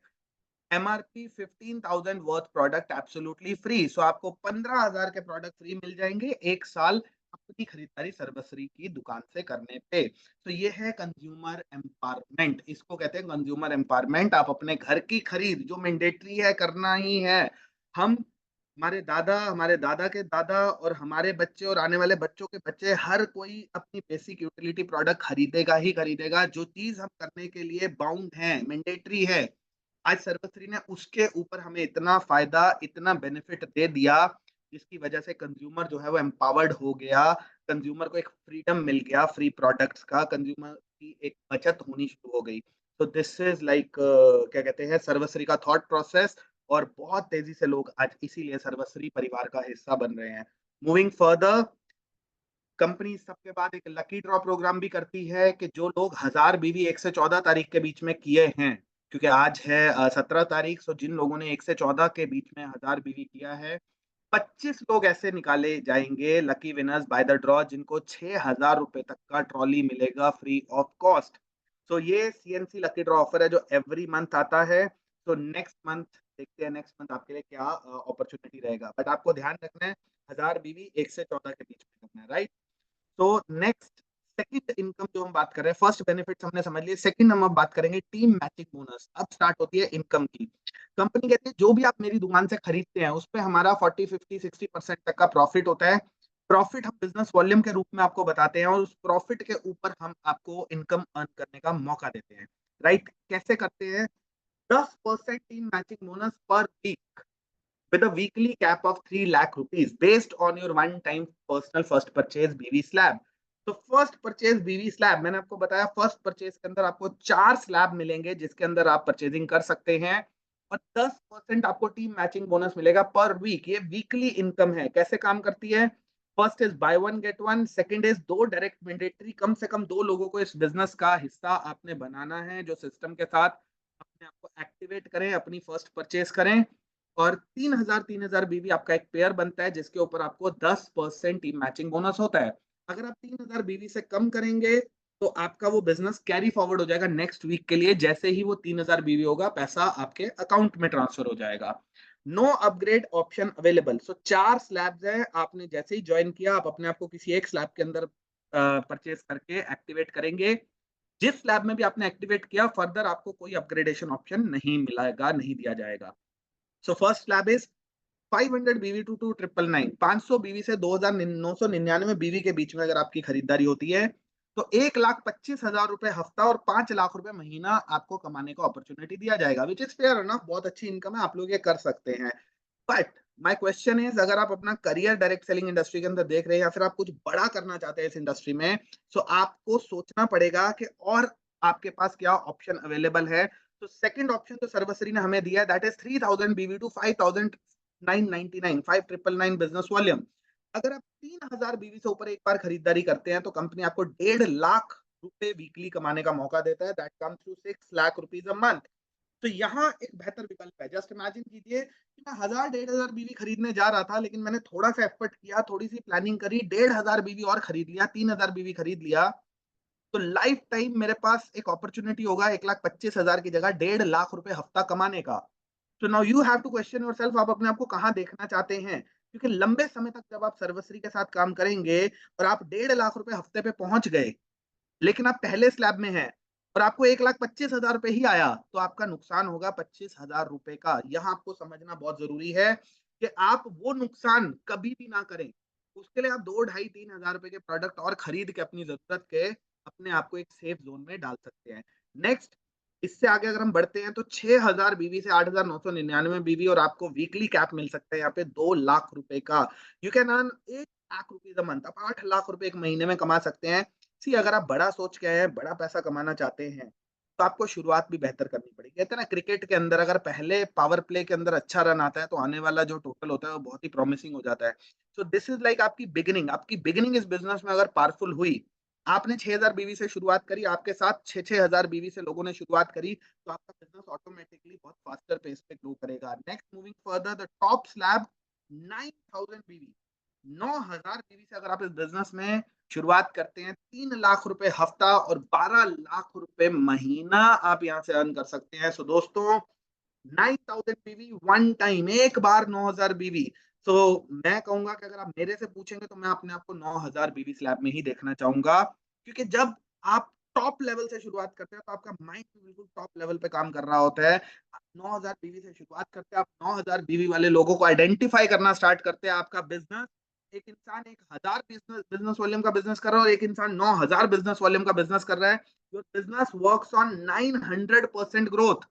Speaker 1: MRP 15,000 worth product absolutely free. So आपको 15,000 के प्रोडक्ट फ्री मिल जाएंगे 1 साल अपनी खरीदारी सर्वश्री की दुकान से करने पे। तो ये है कंज्यूमर एम्पावरमेंट, इसको कहते हैं कंज्यूमर एम्पावरमेंट। आप अपने घर की खरीद जो मैंडेटरी है करना ही है। हम, हमारे दादा के दादा और हमारे बच्चे और आने वाले बच्चों के बच्चे, हर कोई अपनी बेसिक यूटिलिटी प्रोडक्ट खरीदेगा ही खरीदेगा। जो चीज हम करने के लिए बाउंड है, मैंडेटरी है, आज सर्वश्री ने उसके ऊपर हमें इतना फायदा, इतना बेनिफिट दे दिया, जिसकी वजह से कंज्यूमर जो है वो एम्पावर्ड हो गया। कंज्यूमर को एक फ्रीडम मिल गया फ्री प्रोडक्ट्स का, कंज्यूमर की एक बचत होनी शुरू हो गई। तो दिस इज लाइक क्या कहते हैं, सर्वश्री का थॉट प्रोसेस। और बहुत तेजी से लोग आज इसीलिए सर्वश्री परिवार का हिस्सा बन रहे हैं। मूविंग फर्दर, कंपनी सबके बाद एक लकी ड्रॉ प्रोग्राम भी करती है कि जो लोग 1000 बीवी 1 से 14 तारीख के बीच में किए हैं, क्योंकि आज है 17 तारीख, सो जिन लोगों ने 1 से 14 के बीच में 1000 बीवी किया है, 25 लोग ऐसे निकाले जाएंगे lucky winners by the draw, जिनको 6000 रुपए तक का ट्रॉली मिलेगा फ्री ऑफ कॉस्ट। सो ये सीएनसी लकी ड्रॉ ऑफर है जो एवरी मंथ आता है। तो नेक्स्ट मंथ देखते हैं, नेक्स्ट मंथ आपके लिए क्या अपॉर्चुनिटी रहेगा, बट आपको ध्यान रखना है 1000 बीवी 1 से 14 के बीच में करना है, राइट? तो नेक्स्ट, सेकंड इनकम जो हम बात कर रहे हैं, फर्स्ट बेनिफिट्स हमने समझ लिए, सेकंड हम अब बात करेंगे टीम मैचिंग बोनस। अब स्टार्ट होती है इनकम की। कंपनी कहती है जो भी आप मेरी दुकान से खरीदते हैं उस पे हमारा 40, 50, 60% तक का प्रॉफिट होता है। प्रॉफिट हम बिजनेस वॉल्यूम के रूप में आपको बताते हैं, और उस प्रॉफिट के ऊपर हम आपको इनकम अर्न करने का मौका देते हैं, राइट? कैसे करते हैं? 10% team matching bonus per week with a weekly cap of 3 lakh rupees based on your one time personal first purchase BV slab। तो फर्स्ट परचेज बीवी स्लैब, मैंने आपको बताया फर्स्ट परचेज के अंदर आपको 4 स्लैब मिलेंगे जिसके अंदर आप परचेजिंग कर सकते हैं, और 10% आपको टीम मैचिंग बोनस मिलेगा पर वीक। ये वीकली इनकम है। कैसे काम करती है? First is buy one get one, second is 2 direct mandatory, कम से कम 2 लोगों को इस बिजनेस का हिस्सा आपने बनाना है जो सिस्टम के साथ अपने आप को एक्टिवेट करें, अपनी फर्स्ट परचेज करें। और 3000 बीवी आपका एक पेयर बनता है जिसके ऊपर आपको 10% टीम मैचिंग बोनस होता है। अगर आप 3000 बीवी से कम करेंगे, तो आपका वो बिजनेस कैरी फॉरवर्ड हो जाएगा नेक्स्ट वीक के लिए। जैसे ही वो 3000 बीवी होगा, पैसा आपके अकाउंट में ट्रांसफर हो जाएगा। No upgrade option available. So 4 slabs है, आपने जैसे ही ज्वाइन किया, आप अपने आप को किसी एक स्लैब के अंदर परचेज करके एक्टिवेट करेंगे। जिस स्लैब में भी आपने एक्टिवेट किया, फर्दर आपको कोई अपग्रेडेशन ऑप्शन नहीं मिलेगा, नहीं दिया जाएगा। So first slab is 500 बीवी टू 2999, 500 बीवी से 2999 बीवी के बीच में अगर आपकी खरीदारी होती है तो 1,25,000 रुपए हफ्ता और 5 लाख रुपए महीना आपको कमाने का अपॉर्चुनिटी दिया जाएगा, विच इज फेयर ना, बहुत अच्छी इनकम है, आप लोग ये कर सकते हैं। बट माय क्वेश्चन इज, अगर आप अपना करियर डायरेक्ट सेलिंग इंडस्ट्री के अंदर देख रहे हैं या फिर आप कुछ बड़ा करना चाहते हैं इस इंडस्ट्री में, तो आपको सोचना पड़ेगा कि और आपके पास क्या ऑप्शन अवेलेबल है। तो सेकंड ऑप्शन तो सर्वश्री ने हमें दिया है, दैट इज 3000 बीवी टू 5999, 5999 बिजनेस वॉल्यूम। अगर आप 3000 बीवी से ऊपर एक बार खरीदारी करते हैं तो कंपनी आपको 1.5 लाख रुपए वीकली कमाने का मौका देता है, that comes to 6 lakh rupees a month. तो यहाँ एक बेहतर विकल्प है। जस्ट इमेजिन कीजिए कि मैं 1000 1500 बीवी खरीदने जा रहा था, लेकिन मैंने थोड़ा सा एफर्ट किया, थोड़ी सी प्लानिंग करी, 1500 बीवी और खरीद लिया, 3000 बीवी खरीद लिया, तो लाइफ टाइम मेरे पास एक अपॉर्चुनिटी होगा 1,25,000 की जगह 1.5 लाख रुपए हफ्ता कमाने का। तो now you have to question yourself, आप अपने आप को कहाँ देखना चाहते हैं, क्योंकि लंबे समय तक जब आप सर्वश्री के साथ काम करेंगे और आप 1.5 लाख रुपए हफ्ते पे पहुंच गए, लेकिन आप पहले स्लैब में हैं और आपको 1,25,000 रुपए ही आया, तो आपका नुकसान होगा 25,000 रुपए का। यहाँ आपको समझना बहुत जरूरी है कि आप वो नुकसान कभी भी ना करें। उसके लिए आप 2 ढाई 3 हजार रुपए के प्रोडक्ट और खरीद के अपनी जरूरत के अपने आप को एक सेफ जोन में डाल सकते हैं। नेक्स्ट, इससे आगे अगर हम बढ़ते हैं तो 6,000 बीवी से 8,999 बीवी और आपको वीकली कैप मिल सकता है यहाँ पे 2 लाख रुपए का। You can earn 1 lakh rupees a month, आप 8 लाख रुपए एक महीने में कमा सकते हैं। सी, अगर आप बड़ा सोच के आए हैं, बड़ा पैसा कमाना चाहते हैं, तो आपको शुरुआत भी बेहतर करनी पड़ेगी। कहते हैं ना, क्रिकेट के अंदर अगर पहले पावर प्ले के अंदर अच्छा रन आता है तो आने वाला जो टोटल होता है वो बहुत ही प्रॉमिसिंग हो जाता है। सो दिस इज लाइक आपकी बिगिनिंग इस बिजनेस में अगर पावरफुल हुई, आपने 6,000 बीवी से शुरुआत करी, आपके साथ 6,000 बीवी से लोगों ने शुरुआत करी, तो आपका बिजनेस ऑटोमेटिकली बहुत फास्टर पेस पे ग्रो करेगा। Next, moving further, the top slab 9,000 बीवी, 9,000 बीवी से अगर आप इस बिजनेस में शुरुआत करते हैं, 3 लाख रुपए हफ्ता और 12 लाख रुपए महीना आप यहां से अर्न कर सकते हैं। सो दोस्तों, 9,000 बीवी वन टाइम, एक बार 9,000 बीवी। तो मैं कहूंगा कि अगर आप मेरे से पूछेंगे तो मैं अपने आप को 9,000 बीवी स्लैब में ही देखना चाहूंगा, क्योंकि जब आप टॉप लेवल से शुरुआत करते हैं तो आपका माइंड बिल्कुल टॉप लेवल पे काम कर रहा होता है। आप 9,000 बीवी से शुरुआत करते हैं, आप 9,000 बीवी वाले लोगों को आइडेंटिफाई करना स्टार्ट करते हैं। आपका बिजनेस, एक इंसान 1,000 बिजनेस वॉल्यूम का बिजनेस कर रहा है और एक इंसान 9,000 बिजनेस वॉल्यूम का बिजनेस कर रहा है। Your business works on 900% growth.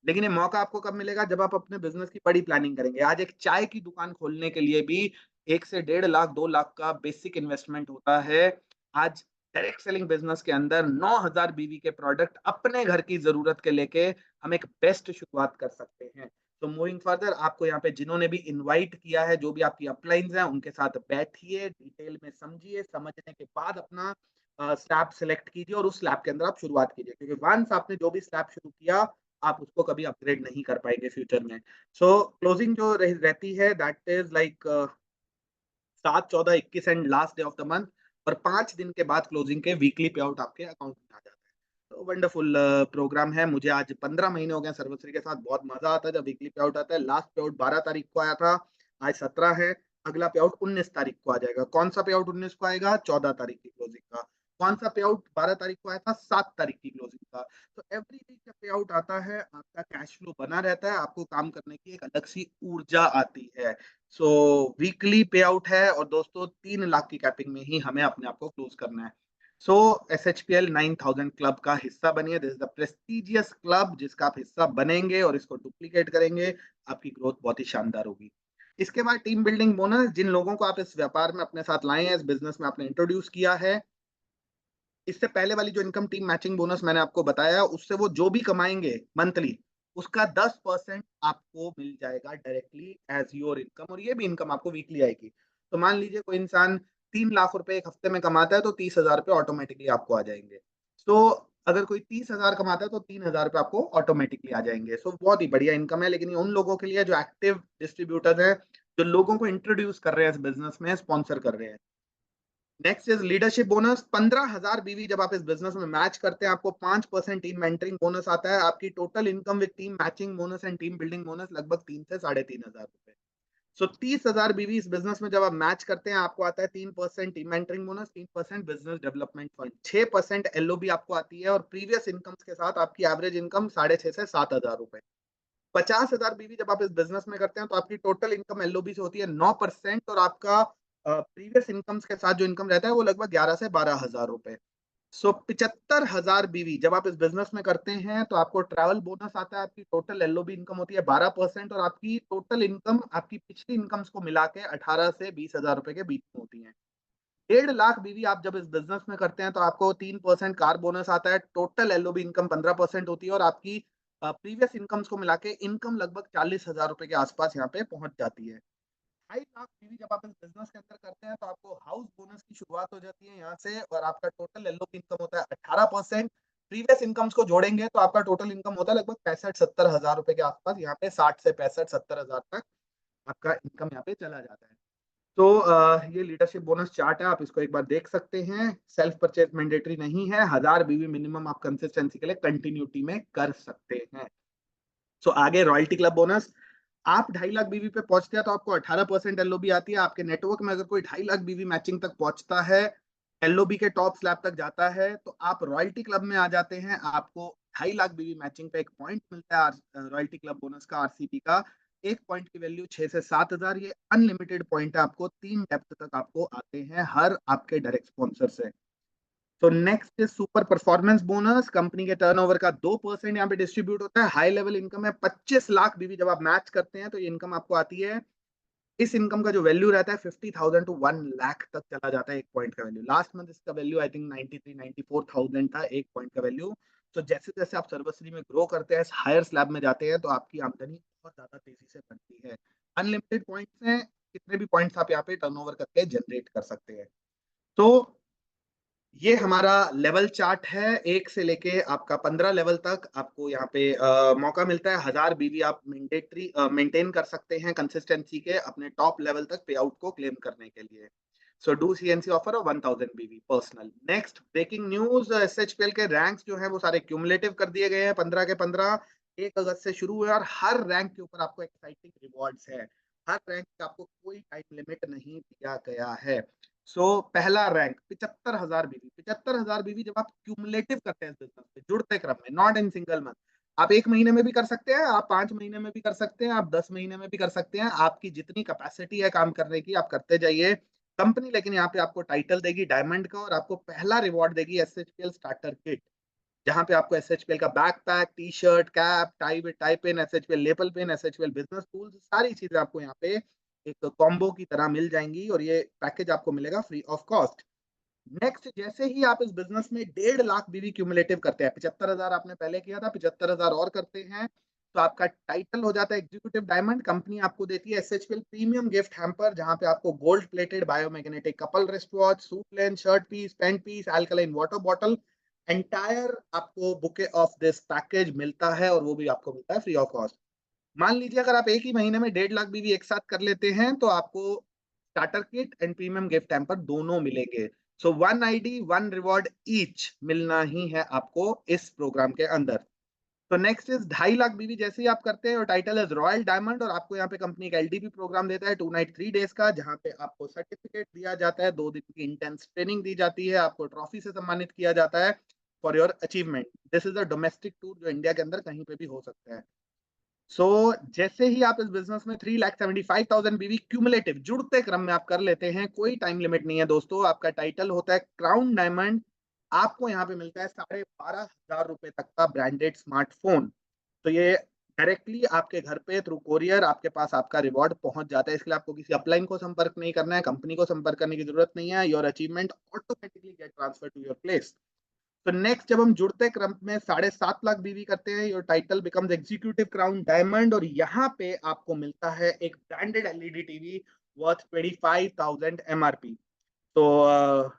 Speaker 1: लेकिन ये मौका आपको कब मिलेगा, जब आप अपने बिजनेस की बड़ी प्लानिंग करेंगे। आज एक चाय की दुकान खोलने के लिए भी 1 से 1.5 लाख 2 लाख का बेसिक इन्वेस्टमेंट होता है। आज डायरेक्ट सेलिंग बिजनेस के अंदर 9,000 बीवी के प्रोडक्ट अपने घर की जरूरत के लेके हम एक बेस्ट शुरुआत कर सकते हैं। तो मूविंग फर्दर, आपको यहाँ पे जिन्होंने भी इनवाइट किया है, जो भी आपकी अपलाइंस हैं, उनके साथ बैठिए, डिटेल में समझिए, समझने के बाद अपना स्लैब सेलेक्ट कीजिए और उस स्लैब के अंदर आप शुरुआत कीजिए, क्योंकि वंस आपने जो भी स्लैब शुरू किया, आप उसको कभी अपग्रेड नहीं कर पाएंगे फ्यूचर में। सो क्लोजिंग जो रहती है, that is like 7, 14, 21 and last day of the month, और 5 दिन के बाद क्लोजिंग के वीकली पे आउट आपके अकाउंट में आ जाता है। तो वंडरफुल प्रोग्राम है। मुझे आज 15 महीने हो गए सर्वश्री के साथ, बहुत मजा आता है जब वीकली पे आउट आता है। लास्ट पे आउट 12 तारीख को आया था, आज 17 है, अगला पे आउट 19 तारीख को आ जाएगा। कौन सा पे आउट 19 को आएगा? 14 तारीख की क्लोजिंग का। कौन सा पे आउट 12 तारीख को आया था? 7 तारीख की क्लोजिंग का। तो एवरी वीक जब पे आउट आता है, आपका कैश फ्लो बना रहता है, आपको काम करने की एक अलग सी ऊर्जा आती है। सो वीकली पे आउट है और दोस्तों 3 लाख की कैपिंग में ही हमें अपने आप को क्लोज करना है। सो SHPL 9,000 क्लब का हिस्सा बनिए। This is the prestigious club जिसका आप हिस्सा बनेंगे और इसको डुप्लीकेट करेंगे, आपकी ग्रोथ बहुत ही शानदार होगी। इसके बाद टीम बिल्डिंग बोनस, जिन लोगों को आप इस व्यापार में अपने साथ लाए हैं, इस बिजनेस में आपने इंट्रोड्यूस किया है, इससे पहले वाली जो इनकम टीम मैचिंग बोनस मैंने आपको बताया, उससे वो जो भी कमाएंगे मंथली, उसका 10% आपको मिल जाएगा डायरेक्टली एज योर इनकम, और ये भी इनकम आपको वीकली आएगी। तो मान लीजिए कोई इंसान 3 लाख रुपए एक हफ्ते में कमाता है, तो 30,000 रुपए ऑटोमेटिकली आपको आ जाएंगे। सो अगर कोई 30,000 कमाता है तो 3,000 रुपए आपको ऑटोमेटिकली आ जाएंगे। सो बहुत ही बढ़िया इनकम है, लेकिन ये उन लोगों के लिए जो एक्टिव डिस्ट्रीब्यूटर्स हैं, जो लोगों को इंट्रोड्यूस कर रहे हैं इस बिजनेस में, स्पॉन्सर कर रहे हैं। Next is leadership bonus. 15,000 बीवी जब आप इस बिजनेस में मैच करते हैं, आपको 5% टीम मेंटरिंग बोनस आता है। आपकी total income with team matching bonus and team building bonus लगभग 3 से 3,500 रुपए। सो 30,000 बीवी इस बिजनेस में जब आप मैच करते हैं, आपको आता है 3% team mentoring bonus, 3% business development fund, 6% LOB आपको आती है, और प्रीवियस इनकम के साथ आपकी एवरेज इनकम 6,500 से 7,000 रुपए। 50,000 बीवी जब आप इस बिजनेस में करते हैं तो आपकी टोटल इनकम एलओबी से होती है 9% और आपका प्रीवियस इनकम्स के साथ जो इनकम रहता है वो लगभग 11 से 12,000 रुपए। सो 75,000 बीवी जब आप इस बिजनेस में करते हैं तो आपको ट्रैवल बोनस आता है, आपकी टोटल एलओबी इनकम होती है 12% और आपकी टोटल इनकम आपकी पिछली इनकम्स को मिला के 18 से 20,000 रुपए के बीच में होती है। 1.5 लाख बीवी आप जब इस बिजनेस में करते हैं तो आपको 3% कार बोनस आता है, टोटल एलओबी इनकम 15% होती है और आपकी प्रीवियस इनकम्स को मिला के इनकम लगभग 40,000 रुपए के आसपास यहाँ पे पहुंच जाती है। 2.5 लाख बीवी जब आप इस बिजनेस के अंदर करते हैं तो आपको हाउस बोनस की शुरुआत हो जाती है यहाँ से और आपका टोटल एलओपी इनकम होता है 18%। प्रीवियस इनकम्स को जोड़ेंगे तो आपका टोटल इनकम होता है लगभग 65-70 हजार रुपए के आसपास। यहाँ पे 60 से 65-70 हजार तक आपका इनकम यहाँ पे चला जाता है। तो ये लीडरशिप बोनस चार्ट है, आप इसको एक बार देख सकते हैं। सेल्फ परचेज मैंडेटरी नहीं है, 1000 बीवी मिनिमम आप कंसिस्टेंसी के लिए कंटिन्यूटी में कर सकते हैं। सो आगे रॉयल्टी क्लब बोनस, आप 2.5 लाख बीवी पे पहुंचते हैं तो आपको 18% एलओबी आती है। आपके नेटवर्क में अगर कोई 2.5 लाख बीवी मैचिंग तक पहुंचता है, एलओबी के टॉप स्लैब तक जाता है, तो आप रॉयल्टी क्लब में आ जाते हैं। आपको 2.5 लाख बीवी मैचिंग पे एक पॉइंट मिलता है रॉयल्टी क्लब बोनस का, आरसीपी का। एक पॉइंट की वैल्यू 6 से 7 हजार, ये अनलिमिटेड पॉइंट है, आपको 3 डेप्थ तक आपको आते हैं हर आपके डायरेक्ट स्पॉन्सर से। तो next is super performance bonus, company के टर्नओवर का 2% यहाँ पे डिस्ट्रीब्यूट होता है। हाई लेवल इनकम है 25 लाख बीवी जब आप मैच करते हैं तो ये इनकम आपको आती है। इस इनकम का जो वैल्यू रहता है 50,000 टू 1 लाख तक चला जाता है एक पॉइंट का वैल्यू। लास्ट मंथ इसका वैल्यू आई थिंक 93-94,000 था एक पॉइंट का वैल्यू। तो जैसे जैसे आप सर्वश्री में ग्रो करते हैं, हायर स्लैब में जाते हैं, तो आपकी आमदनी बहुत ज्यादा तेजी से बढ़ती है। अनलिमिटेड पॉइंट्स हैं, कितने भी पॉइंट्स आप यहाँ पे टर्नओवर करके जनरेट कर सकते हैं। तो ये हमारा लेवल चार्ट है, 1 से लेके आपका 15 लेवल तक आपको यहाँ पे मौका मिलता है। 1000 बीवी आप मेंडेटरी मेंटेन कर सकते हैं कंसिस्टेंसी के अपने टॉप लेवल तक पे आउट को क्लेम करने के लिए। So do CNC offer of 1000 बीवी पर्सनल। नेक्स्ट ब्रेकिंग न्यूज, एसएचपीएल के रैंक्स जो है वो सारे क्यूमुलेटिव कर दिए गए हैं, 15 के 15 1 अगस्त से शुरू हुए और हर रैंक के ऊपर आपको एक्साइटिंग रिवॉर्ड्स है। हर रैंक का आपको कोई टाइम लिमिट नहीं दिया गया है। पहला रैंक 75,000 बीवी। 75,000 बीवी जब आप क्यूमुलेटिव करते हैं इस बिजनेस में, जुड़ते क्रम में, नॉट इन सिंगल मंथ। आप 1 महीने में भी कर सकते हैं, आप 5 महीने में भी कर सकते हैं, आप 10 महीने में भी कर सकते हैं। आपकी जितनी कैपेसिटी है काम करने की आप करते जाइए। कंपनी लेकिन यहाँ पे आपको टाइटल देगी डायमंड का और आपको पहला रिवॉर्ड देगी एसएचपीएल स्टार्टर किट, जहां पे आपको एसएचपीएल का backpack, T shirt, cap, tie pin, SHPL lapel pin, SHPL business tools, सारी चीजें आपको यहाँ पे एक कॉम्बो की तरह मिल जाएंगी और ये पैकेज आपको मिलेगा फ्री ऑफ कॉस्ट। नेक्स्ट, जैसे ही आप इस बिजनेस में 1.5 लाख बीवी क्यूमुलेटिव करते हैं, 75,000 आपने पहले किया था, 75,000 और करते हैं, तो आपका टाइटल हो जाता है एग्जीक्यूटिव डायमंड। कंपनी आपको देती है एसएचपीएल प्रीमियम गिफ्ट हैम्पर, जहां पे आपको gold plated biomagnetic couple wrist watch, suit length, shirt piece, pant piece, alkaline water bottle, entire आपको बुके ऑफ दिस पैकेज मिलता है और वो भी आपको मिलता है फ्री ऑफ कॉस्ट। मान लीजिए अगर आप एक ही महीने में 1.5 लाख बीवी एक साथ कर लेते हैं तो आपको starter kit and premium gift hamper दोनों मिलेंगे। सो 1 आईडी 1 रिवॉर्ड ईच मिलना ही है आपको इस प्रोग्राम के अंदर। तो नेक्स्ट इज 2.5 लाख बीवी जैसे ही आप करते हैं और टाइटल इज रॉयल डायमंड और आपको यहाँ पे कंपनी का एलडीपी प्रोग्राम देता है 2 नाइट 3 डेज का, जहाँ पे आपको सर्टिफिकेट दिया जाता है, 2 दिन की इंटेंस ट्रेनिंग दी जाती है, आपको ट्रॉफी से सम्मानित किया जाता है for your achievement. This is a domestic tour जो इंडिया के अंदर कहीं पे भी हो सकता है। जैसे ही आप इस बिजनेस में 3,75,000 बीवी क्यूमुलेटिव जुड़ते क्रम में आप कर लेते हैं, कोई टाइम लिमिट नहीं है दोस्तों, आपका टाइटल होता है क्राउन डायमंड। आपको यहाँ पे मिलता है 12,500 रुपए तक का ब्रांडेड स्मार्टफोन। तो ये डायरेक्टली आपके घर पे थ्रू कोरियर आपके पास आपका रिवॉर्ड पहुंच जाता है। इसके लिए आपको किसी अपलाइन को संपर्क नहीं करना है, कंपनी को संपर्क करने की जरूरत नहीं है। Your achievement automatically get transfer to your place. तो नेक्स्ट जब हम जुड़ते क्रम में 7.5 लाख बीवी करते हैं, your title becomes executive crown diamond और यहाँ पे आपको मिलता है एक branded LED TV worth 25,000 MRP. तो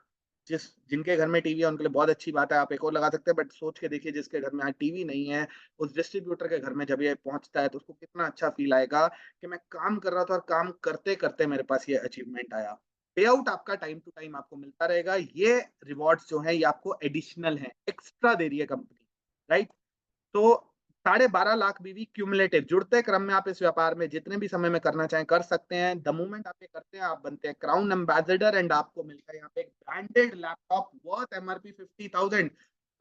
Speaker 1: जिनके घर में टीवी है उनके लिए बहुत अच्छी बात है, आप एक और लगा सकते हैं। बट सोच के देखिए जिसके घर में आज टीवी नहीं है, उस डिस्ट्रीब्यूटर के घर में जब ये पहुंचता है तो उसको कितना अच्छा फील आएगा कि मैं काम कर रहा था और काम करते करते मेरे पास ये अचीवमेंट आया। पे आउट आपका टाइम टू टाइम आपको मिलता रहेगा। ये रिवॉर्ड्स जो है ये आपको एडिशनल है, एक्स्ट्रा दे रही है कंपनी, राइट। तो 12.5 लाख बीवी क्यूमुलेटिव जुड़ते क्रम में आप इस व्यापार में जितने भी समय में करना चाहें कर सकते हैं। द मोमेंट आप ये करते हैं आप बनते हैं क्राउन एम्बेसडर एंड आपको मिलता है यहाँ पे एक ब्रांडेड लैपटॉप वर्थ एमआरपी 50,000,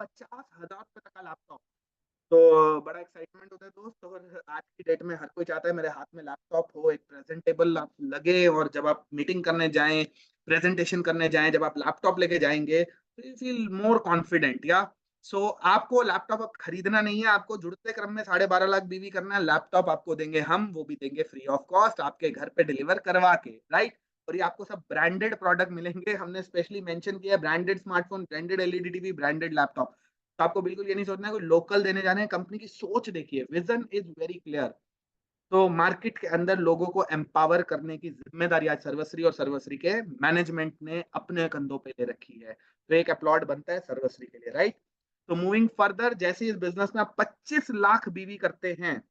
Speaker 1: 50,000 रुपए तक का लैपटॉप तो बड़ा एक्साइटमेंट होता है दोस्त। और आज की डेट में हर कोई चाहता है मेरे हाथ में लैपटॉप हो, एक प्रेजेंटेबल लगे, और जब आप मीटिंग करने जाएं, प्रेजेंटेशन करने जाएं, जब आप लैपटॉप लेके जाएंगे तो यू फील मोर कॉन्फिडेंट। या सो आपको लैपटॉप अब खरीदना नहीं है, आपको जुड़ते क्रम में 12.5 लाख बीवी करना है। लैपटॉप आपको देंगे हम, वो भी देंगे फ्री ऑफ कॉस्ट, आपके घर पे डिलीवर करवा के, राइट। और ये आपको सब ब्रांडेड प्रोडक्ट मिलेंगे। हमने स्पेशली मेंशन किया branded smartphone, branded LED TV, branded laptop. तो आपको बिल्कुल ये नहीं सोचना है कोई लोकल देने जाने हैं। कंपनी की सोच देखिए, विजन इज वेरी क्लियर। तो मार्केट के अंदर लोगों को एम्पावर करने की जिम्मेदारी आज सर्वश्री और सर्वश्री के मैनेजमेंट ने अपने कंधों पे ले रखी है। तो एक अपलॉड बनता है सर्वश्री के लिए, राइट। तो मूविंग फर्दर, जैसे इस बिजनेस में आप 25 लाख बीवी करते हैं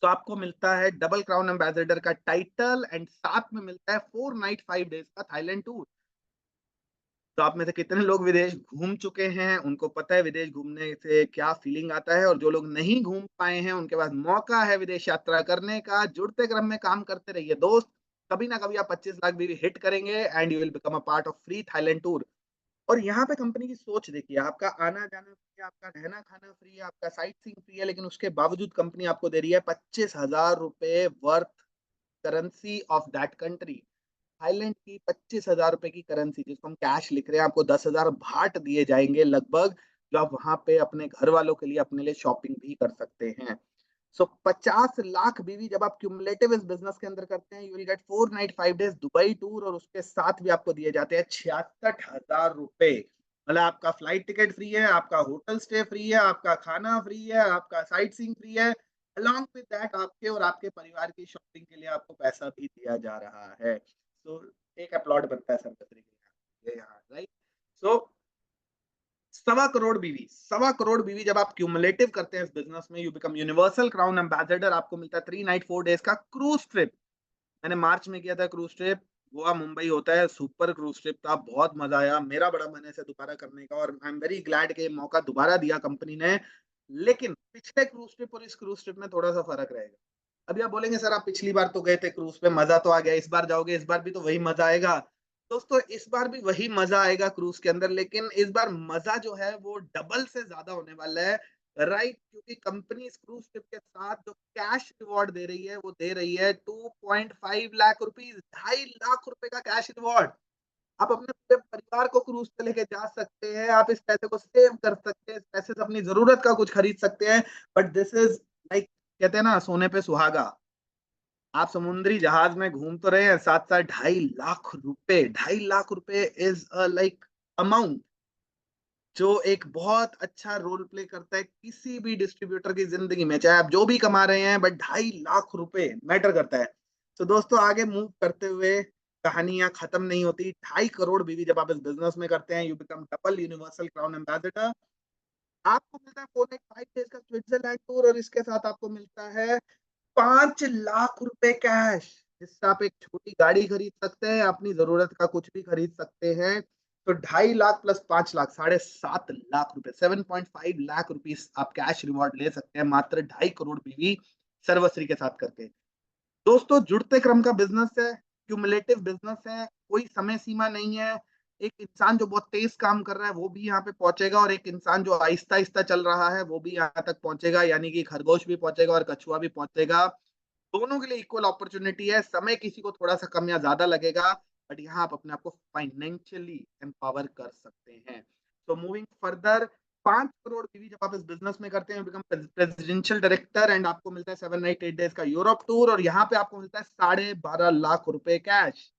Speaker 1: तो आपको मिलता है डबल क्राउन एम्बेसडर का टाइटल, एंड साथ में मिलता है 4 नाइट 5 डेज का थाईलैंड टूर। तो आप में से कितने लोग विदेश घूम चुके हैं, उनको पता है विदेश घूमने से क्या फीलिंग आता है। और जो लोग नहीं घूम पाए हैं उनके पास मौका है विदेश यात्रा करने का। जुड़ते क्रम में काम करते रहिए दोस्त, कभी ना कभी आप 25 लाख भी हिट करेंगे and you will become a part of free Thailand tour. और यहाँ पे कंपनी की सोच देखिए, आपका आना जाना फ्री है, आपका रहना खाना फ्री है, आपका साइट सीइंग फ्री है, लेकिन उसके बावजूद कंपनी आपको दे रही है 25,000 रुपए worth currency of that country. Thailand की 25,000 रुपए की करेंसी, जिसको हम कैश लिख रहे हैं, आपको 10,000 भाट दिए जाएंगे लगभग, जो आप वहां पे अपने घर वालों के लिए अपने लिए शॉपिंग भी कर सकते हैं। सो 50 लाख बीवी जब आप क्यूमुलेटिव इस बिजनेस के अंदर करते हैं, you will gate 4 night 5 days Dubai tour, और उसके साथ भी आपको दिए जाते हैं 66,000 रुपए। मतलब आपका फ्लाइट टिकट फ्री है, आपका होटल स्टे फ्री है, आपका खाना फ्री है, आपका साइट सीइंग फ्री है। अलॉन्ग विद दैट आपके और आपके परिवार की शॉपिंग के लिए आपको पैसा भी दिया जा रहा है। सो एक अपलॉड बनता है सरकतरी के यहाँ, राइट। सो 1.25 करोड़ बीवी जब आप क्यूमुलेटिव करते हैं इस बिजनेस में, you become universal crown ambassador. आपको मिलता है 3 नाइट 4 डेज का क्रूज ट्रिप। मैंने मार्च में किया था क्रूज ट्रिप, गोवा मुंबई होता है, सुपर क्रूज ट्रिप था, बहुत मजा आया। मेरा बड़ा मन है इसे दोबारा करने का, और आई एम वेरी ग्लैड कि मौका दोबारा दिया कंपनी ने। लेकिन पिछले क्रूज ट्रिप और इस क्रूज ट्रिप में थोड़ा सा फर्क रहेगा। अभी आप बोलेंगे सर आप पिछली बार तो गए थे क्रूज पे, मजा तो आ गया, इस बार जाओगे इस बार भी तो वही मजा आएगा। दोस्तों इस बार भी वही मजा आएगा क्रूज के अंदर, लेकिन इस बार मजा जो है वो डबल से ज्यादा होने वाला है, राइट। क्योंकि कंपनी इस क्रूज शिप के साथ जो कैश रिवॉर्ड दे रही है वो दे रही है 2.5 लाख रुपीज, 2.5 लाख रुपए का कैश रिवॉर्ड। आप अपने पूरे परिवार को क्रूज पे लेके जा सकते हैं, आप इस पैसे को सेव कर सकते हैं, इस पैसे से अपनी जरूरत का कुछ खरीद सकते हैं। बट दिस इज लाइक, कहते हैं ना सोने पे सुहागा। आप समुद्री जहाज में घूम तो रहे हैं, साथ साथ 2.5 लाख रुपए, 2.5 लाख रुपए इज लाइक अमाउंट जो एक बहुत अच्छा रोल प्ले करता है किसी भी डिस्ट्रीब्यूटर की जिंदगी में, चाहे आप जो भी कमा रहे हैं, बट 2.5 लाख रुपए मैटर करता है। तो दोस्तों आगे मूव करते हुए, कहानियां खत्म नहीं होती। 2.5 करोड़ बीवी जब आप इस बिजनेस में करते हैं, you become double universal crown ambassador. आपको मिलता है 4 नाइट 5 डेज का स्विट्जरलैंड टूर, और इसके साथ आपको मिलता है 5 लाख रुपए कैश, जिससे आप एक छोटी गाड़ी खरीद सकते हैं, अपनी जरूरत का कुछ भी खरीद सकते हैं। तो 2.5 लाख प्लस 5 लाख, 7.5 लाख रुपए, 7.5 लाख रुपीज आप कैश रिवॉर्ड ले सकते हैं मात्र 2.5 करोड़ बीवी सर्वश्री के साथ करके। दोस्तों जुड़ते क्रम का बिजनेस है, क्यूमुलेटिव बिजनेस है, कोई समय सीमा नहीं है। एक इंसान जो बहुत तेज काम कर रहा है वो भी यहाँ पे पहुंचेगा, और एक इंसान जो आहिस्ता आहिस्ता चल रहा है वो भी यहाँ तक पहुंचेगा, यानी कि खरगोश भी पहुंचेगा और कछुआ भी पहुंचेगा। दोनों के लिए इक्वल अपॉर्चुनिटी है। समय किसी को थोड़ा सा कम या ज्यादा लगेगा, बट यहाँ आप अपने आप को फाइनेंशियली एम्पावर कर सकते हैं। तो मूविंग फर्दर, 5 करोड़ बीवी जब आप इस बिजनेस में करते हैं, बिकम प्रेसिडेंशियल डायरेक्टर, एंड आपको मिलता है 7 नाइट 8 डेज का यूरोप टूर, और यहाँ पे आपको मिलता है 12.5 लाख रुपए कैश।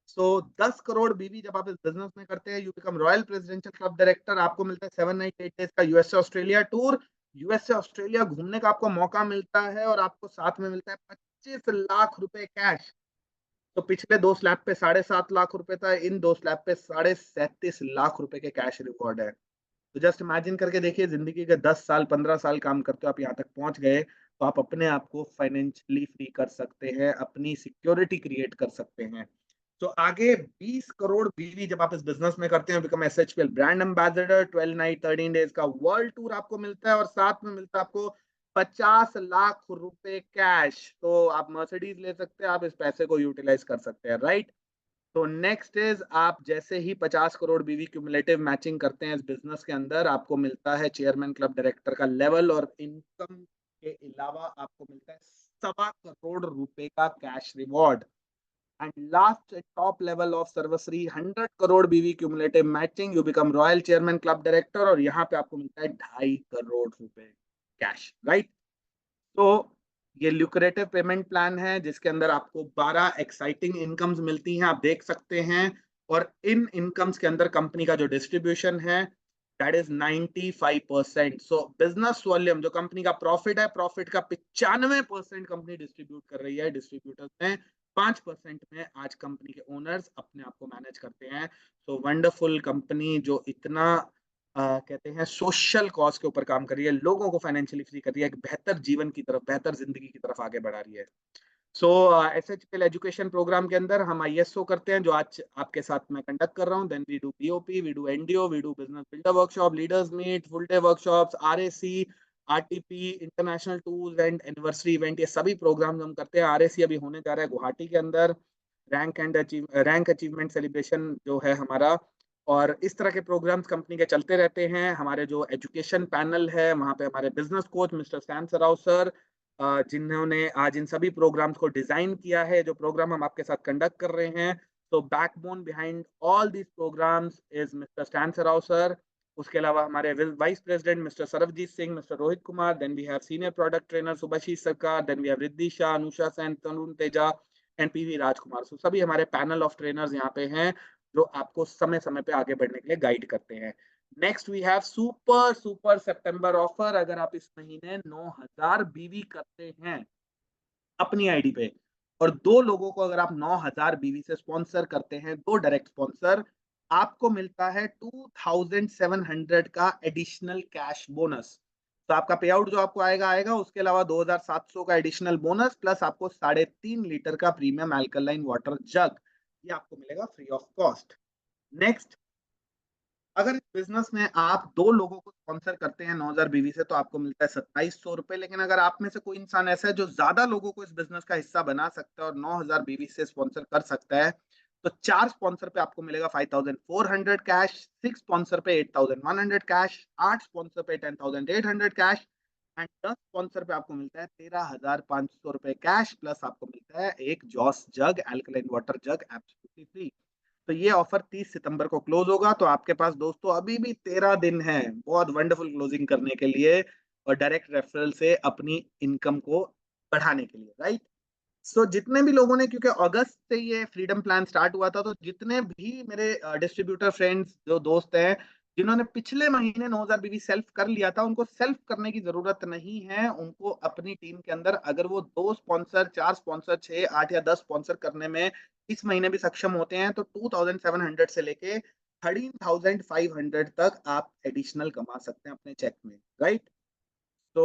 Speaker 1: सो 10 करोड़ बीवी जब आप इस बिजनेस में करते हैं, you become royal presidential club director. आपको मिलता है 7 नाइट 8 डेज का USA Australia tour. USA Australia घूमने का आपको मौका मिलता है, और आपको साथ में मिलता है 25 लाख रुपए कैश। तो पिछले दो स्लैब पे 7.5 लाख रुपए था, इन दो स्लैब पे 37.5 लाख रुपए के कैश रिकॉर्ड है। तो जस्ट इमेजिन करके देखिए, जिंदगी के 10 साल 15 साल काम करते हो, आप यहाँ तक पहुंच गए, तो आप अपने आप को फाइनेंशियली फ्री कर सकते हैं, अपनी सिक्योरिटी क्रिएट कर सकते हैं। तो आगे 20 करोड़ बीवी जब आप इस बिजनेस में करते हैं, become SHPL brand ambassador, 12 night 13 days का वर्ल्ड टूर आपको मिलता है, और साथ में मिलता है आपको 50 लाख रुपए कैश। तो आप मर्सिडीज ले सकते हैं, आप इस पैसे को यूटिलाइज कर सकते हैं, राइट। तो नेक्स्ट इज, आप जैसे ही 50 करोड़ बीवी क्यूमुलेटिव मैचिंग करते हैं इस बिजनेस के अंदर, आपको मिलता है चेयरमैन क्लब डायरेक्टर का लेवल, और इनकम के अलावा आपको मिलता है 1.25 करोड़ रुपए का cash reward. And last top level of Sarvashree 100 crore BV cumulative matching, you become royal chairman club director, और यहाँ पे आपको मिलता है 2.5 करोड़ रुपए कैश, राइट। तो ये ल्यूक्रेटिव पेमेंट प्लान है जिसके अंदर आपको 12 एक्साइटिंग इनकम्स मिलती हैं, आप देख सकते हैं। और इन इनकम्स के अंदर कंपनी का जो डिस्ट्रीब्यूशन है that is 95%। So business volume, जो कंपनी का प्रॉफिट है, प्रॉफिट का 95% कंपनी डिस्ट्रीब्यूट कर रही है। डिस्ट्रीब्यूटर्स में 5% में आज कंपनी के ओनर्स अपने आप को मैनेज करते हैं। सो वंडरफुल कंपनी जो इतना कहते हैं सोशल कॉज के ऊपर काम कर रही है, लोगों को फाइनेंशियली फ्री कर रही है, एक बेहतर जीवन की तरफ, बेहतर जिंदगी की तरफ आगे बढ़ा रही है। सो एसएचपीएल एजुकेशन प्रोग्राम के अंदर हम आईएसओ करते हैं, जो आज आपके साथ मैं कंडक्ट कर रहा हूँ। Then we do BOP, we do NDO, we do business builder workshop, leaders meet, full day workshops, RAC, RTP, international tours and anniversary event, ये सभी प्रोग्राम हम करते हैं। आरएसी अभी होने जा रहा है गुवाहाटी के अंदर, रैंक अचीवमेंट सेलिब्रेशन जो है हमारा। और इस तरह के प्रोग्राम्स कंपनी के चलते रहते हैं। हमारे जो एजुकेशन पैनल है वहाँ पे हमारे बिजनेस कोच मिस्टर सैम सराव सर, जिन्होंने आज इन सभी प्रोग्राम्स को डिजाइन किया है, जो प्रोग्राम हम आपके साथ कंडक्ट कर रहे हैं। तो backbone behind all these programs is mister Stan Sarav sir. उसके अलावा हमारे vice president mister Sarabjit Singh, mister Rohit Kumar, then we have senior product trainer Subhashi Sarkar, then we have Riddhi Shah, Anusha Sen, Tarun Teja and PV Rajkumar. So सभी हमारे पैनल ऑफ ट्रेनर्स यहाँ पे हैं जो आपको समय समय पे आगे बढ़ने के लिए गाइड करते हैं। Next we have super super September offer. अगर आप इस महीने 9,000 बीवी करते हैं अपनी आईडी पे, और दो लोगों को अगर आप 9,000 बीवी से स्पॉन्सर करते हैं, दो डायरेक्ट स्पॉन्सर, आपको मिलता है 2,700 का एडिशनल कैश बोनस। तो आपका पे आउट जो आपको आएगा आएगा, उसके अलावा 2,700 का एडिशनल बोनस, प्लस आपको 3.5 लीटर का प्रीमियम अल्कलाइन वाटर जग, ये आपको मिलेगा फ्री ऑफ कॉस्ट। नेक्स्ट, अगर इस बिजनेस में आप दो लोगों को स्पॉन्सर करते हैं 9,000 बीवी से, तो आपको मिलता है 2,700 रुपए। लेकिन अगर आप में से कोई इंसान ऐसा है जो ज्यादा लोगों को इस बिजनेस का हिस्सा बना सकता है और 9,000 बीवी से स्पॉन्सर कर सकता है, तो 4 स्पॉन्सर पे आपको मिलेगा 5,400 कैश, 6 स्पॉन्सर पे 8,100 कैश, 8 स्पॉन्सर पे 10,800 कैश, एंड 10 स्पॉन्सर पे आपको मिलता है 13,500 रुपए कैश, प्लस आपको मिलता है एक जॉस जग, अल्कलाइन वाटर जग, एब्सोल्युटली फ्री। तो ये ऑफर 30 सितंबर को क्लोज होगा। तो आपके पास दोस्तों अभी भी 13 दिन है बहुत वंडरफुल क्लोजिंग करने के लिए, और डायरेक्ट रेफरल से अपनी इनकम को बढ़ाने के लिए, राइट। सो जितने भी लोगों ने, क्योंकि अगस्त से ये फ्रीडम प्लान स्टार्ट हुआ था, तो जितने भी मेरे डिस्ट्रीब्यूटर फ्रेंड्स जो दोस्त हैं जिन्होंने पिछले महीने 9,000 बीवी सेल्फ कर लिया था, उनको सेल्फ करने की जरूरत नहीं है। उनको अपनी टीम के अंदर अगर वो 2 स्पॉन्सर, 4 स्पॉन्सर, 6, 8 या 10 स्पॉन्सर करने में इस महीने भी सक्षम होते हैं, तो 2,700 से लेके 13,500 तक आप एडिशनल कमा सकते हैं अपने चेक में, राइट। तो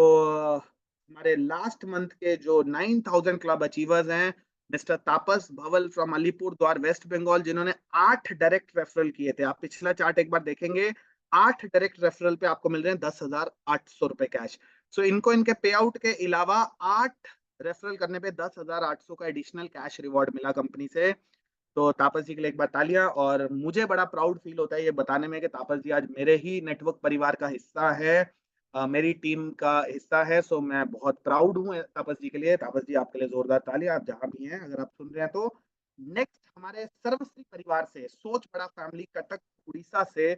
Speaker 1: हमारे लास्ट मंथ के जो 9,000 क्लब अचीवर्स हैं, मिस्टर तापस भवल फ्रॉम अलीपुर द्वार वेस्ट बंगाल, जिन्होंने 8 डायरेक्ट रेफरल किए थे। आप पिछला चार्ट एक बार देखेंगे, 8 डायरेक्ट रेफरल पे आपको मिल रहे हैं 10,800 रुपए कैश। सो इनको इनके पे आउट के अलावा 8 रेफरल करने पे 10,800 का एडिशनल कैश रिवॉर्ड मिला कंपनी से। तो तापस जी के लिए एक बार तालियां। और मुझे बड़ा प्राउड फील होता है ये बताने में कि तापस जी आज मेरे ही नेटवर्क परिवार का हिस्सा है, मेरी टीम का हिस्सा है। सो मैं बहुत प्राउड हूँ तापस जी के लिए। तापस जी आपके लिए जोरदार तालियां, आप जहां भी हैं अगर आप सुन रहे हैं तो। नेक्स्ट, हमारे सर्वश्री परिवार से, सोच बड़ा फैमिली कटक उड़ीसा से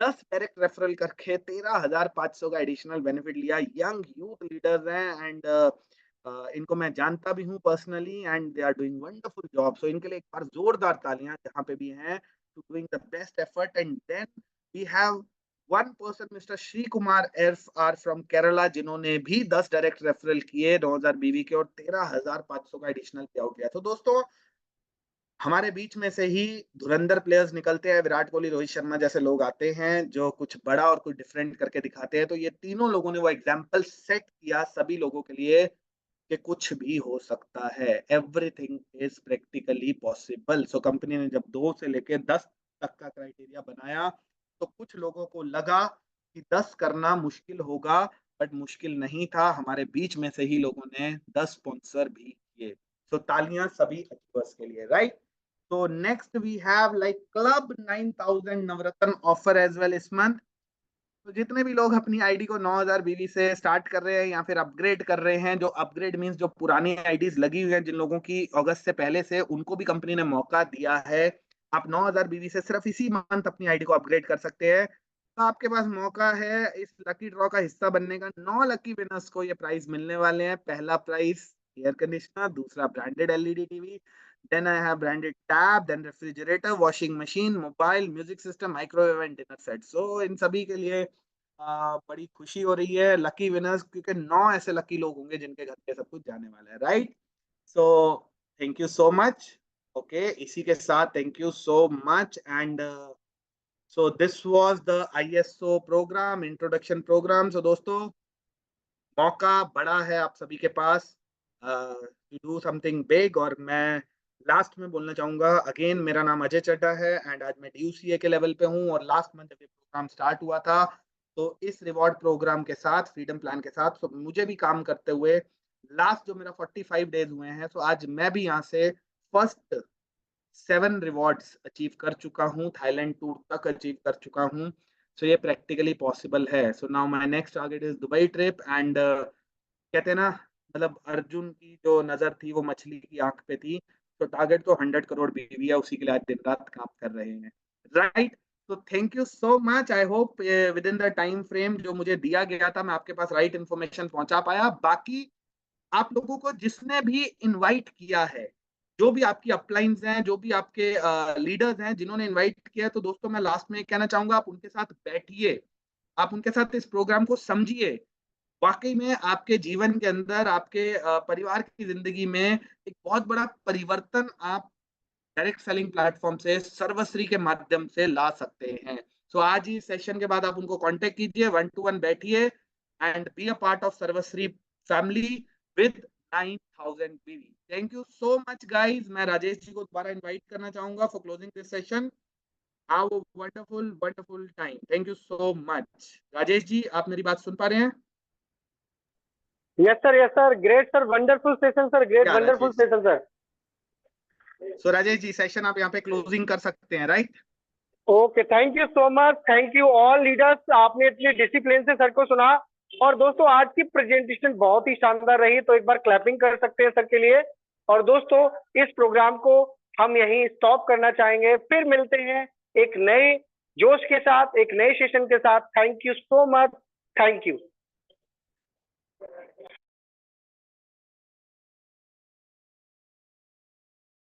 Speaker 1: 10 डायरेक्ट रेफरल करके 13,500 का एडिशनल बेनिफिट लिया। यंग यूथ लीडर्स हैं, एंड इनको मैं जानता भी हूँ personally, and they are doing wonderful job. So इनके लिए एक बार जोरदार तालियां जहां पे भी हैं, to doing the best effort. And then we have one person, mister Shri Kumar F R from Kerala, जिन्होंने भी 10 डायरेक्ट रेफरल किए 9,000 बीवी के, और 13,500 का एडिशनल पे आउट किया। तो दोस्तों, हमारे बीच में से ही धुरंधर प्लेयर्स निकलते हैं, विराट कोहली, रोहित शर्मा जैसे लोग आते हैं जो कुछ बड़ा और कुछ डिफरेंट करके दिखाते हैं। तो ये तीनों लोगों ने वो एग्जाम्पल सेट किया सभी लोगों के लिए कि कुछ भी हो सकता है, everything is practically possible. So company ने जब 2 से लेकर 10 तक का क्राइटेरिया बनाया, तो कुछ लोगों को लगा कि 10 करना मुश्किल होगा, बट मुश्किल नहीं था। हमारे बीच में से ही लोगों ने 10 स्पॉन्सर भी किए। सो तालियां सभी अचीवर्स के लिए, right. So next we have like Club 9000 Navratna offer as well इस month. तो जितने भी लोग अपनी आईडी को 9000 बीवी से स्टार्ट कर रहे हैं या फिर अपग्रेड कर रहे हैं, जो अपग्रेड मींस जो पुरानी आईडीज लगी हुई हैं जिन लोगों की अगस्त से पहले से, उनको भी कंपनी ने मौका दिया है। आप 9000 बीवी से सिर्फ इसी मंथ अपनी आईडी को अपग्रेड कर सकते हैं। तो आपके पास मौका है इस लकी ड्रॉ का हिस्सा बनने का। 9 लकी विनर्स को ये प्राइज मिलने वाले हैं। पहला प्राइज एयर कंडीशनर, दूसरा branded LED TV, then I have branded tab, then refrigerator, washing machine, mobile, music system, microwave and dinner set. So इन सभी के लिए बड़ी खुशी हो रही है, लकी विनर्स, क्योंकि 9 ऐसे लकी लोग होंगे जिनके घर पे सब कुछ जाने वाला है, right? So thank you so much. Okay, इसी के साथ thank you so much and so this was the ISO program, introduction program. So दोस्तों, मौका बड़ा है आप सभी के पास टू डू समथिंग बिग। और मैं लास्ट में बोलना चाहूंगा अगेन, मेरा नाम अजय चड्ढा है एंड आज मैं DUCA के लेवल पे हूँ। और लास्ट मंथ जब ये प्रोग्राम स्टार्ट हुआ था, तो इस रिवॉर्ड प्रोग्राम के साथ, फ्रीडम प्लान के साथ, तो मुझे भी काम करते हुए लास्ट जो मेरा 45 डेज हुए हैं, तो आज मैं भी यहाँ से फर्स्ट 7 रिवॉर्ड्स अचीव कर चुका हूँ, थाईलैंड टूर तक अचीव कर चुका हूँ। सो ये प्रैक्टिकली पॉसिबल है। So now my next target is Dubai trip and कहते हैं ना, मतलब अर्जुन की जो नजर थी वो मछली की आंख पे थी। तो टारगेट तो 100 करोड़ बीवी है, उसी के लिए आज दिन रात काम कर रहे हैं, राइट? तो thank you so much. I hope with in the time frame जो मुझे दिया गया था, मैं आपके पास राइट इन्फॉर्मेशन पहुंचा पाया। बाकी आप लोगों को जिसने भी इनवाइट किया है, जो भी आपकी अपलाइंस हैं, जो भी आपके लीडर्स हैं जिन्होंने इनवाइट किया, तो दोस्तों मैं लास्ट में कहना चाहूंगा, आप उनके साथ बैठिए, आप उनके साथ इस प्रोग्राम को समझिए। वाकई में आपके जीवन के अंदर, आपके परिवार की जिंदगी में एक बहुत बड़ा परिवर्तन आप डायरेक्ट सेलिंग प्लेटफॉर्म से, सर्वश्री के माध्यम से ला सकते हैं। सो आज ही सेशन के बाद आप उनको कांटेक्ट कीजिए, 1-to-1 बैठिए and be a part of Sarvashree family with 9000 BV. Thank you so much guys. मैं राजेश जी को दोबारा इनवाइट करना चाहूंगा for closing this session. Have a wonderful wonderful time. Thank you so much. Rajesh ji, आप मेरी बात सुन पा रहे हैं?
Speaker 2: Yes, sir. Yes, sir. Great, sir. Wonderful session, sir. Great,
Speaker 1: क्या
Speaker 2: wonderful
Speaker 1: राजेश?
Speaker 2: session, sir.
Speaker 1: सो राजेश जी, सेशन आप यहाँ पे क्लोजिंग कर सकते हैं, right?
Speaker 2: Okay, thank you so much. Thank you all leaders, आपने इतनी डिसिप्लिन से सर को सुना। और दोस्तों, आज की प्रेजेंटेशन बहुत ही शानदार रही, तो एक बार क्लैपिंग कर सकते हैं सर के लिए। और दोस्तों, इस प्रोग्राम को हम यहीं स्टॉप करना चाहेंगे। फिर मिलते हैं एक नए जोश के साथ, एक नए सेशन के साथ। Thank you so much. Thank you.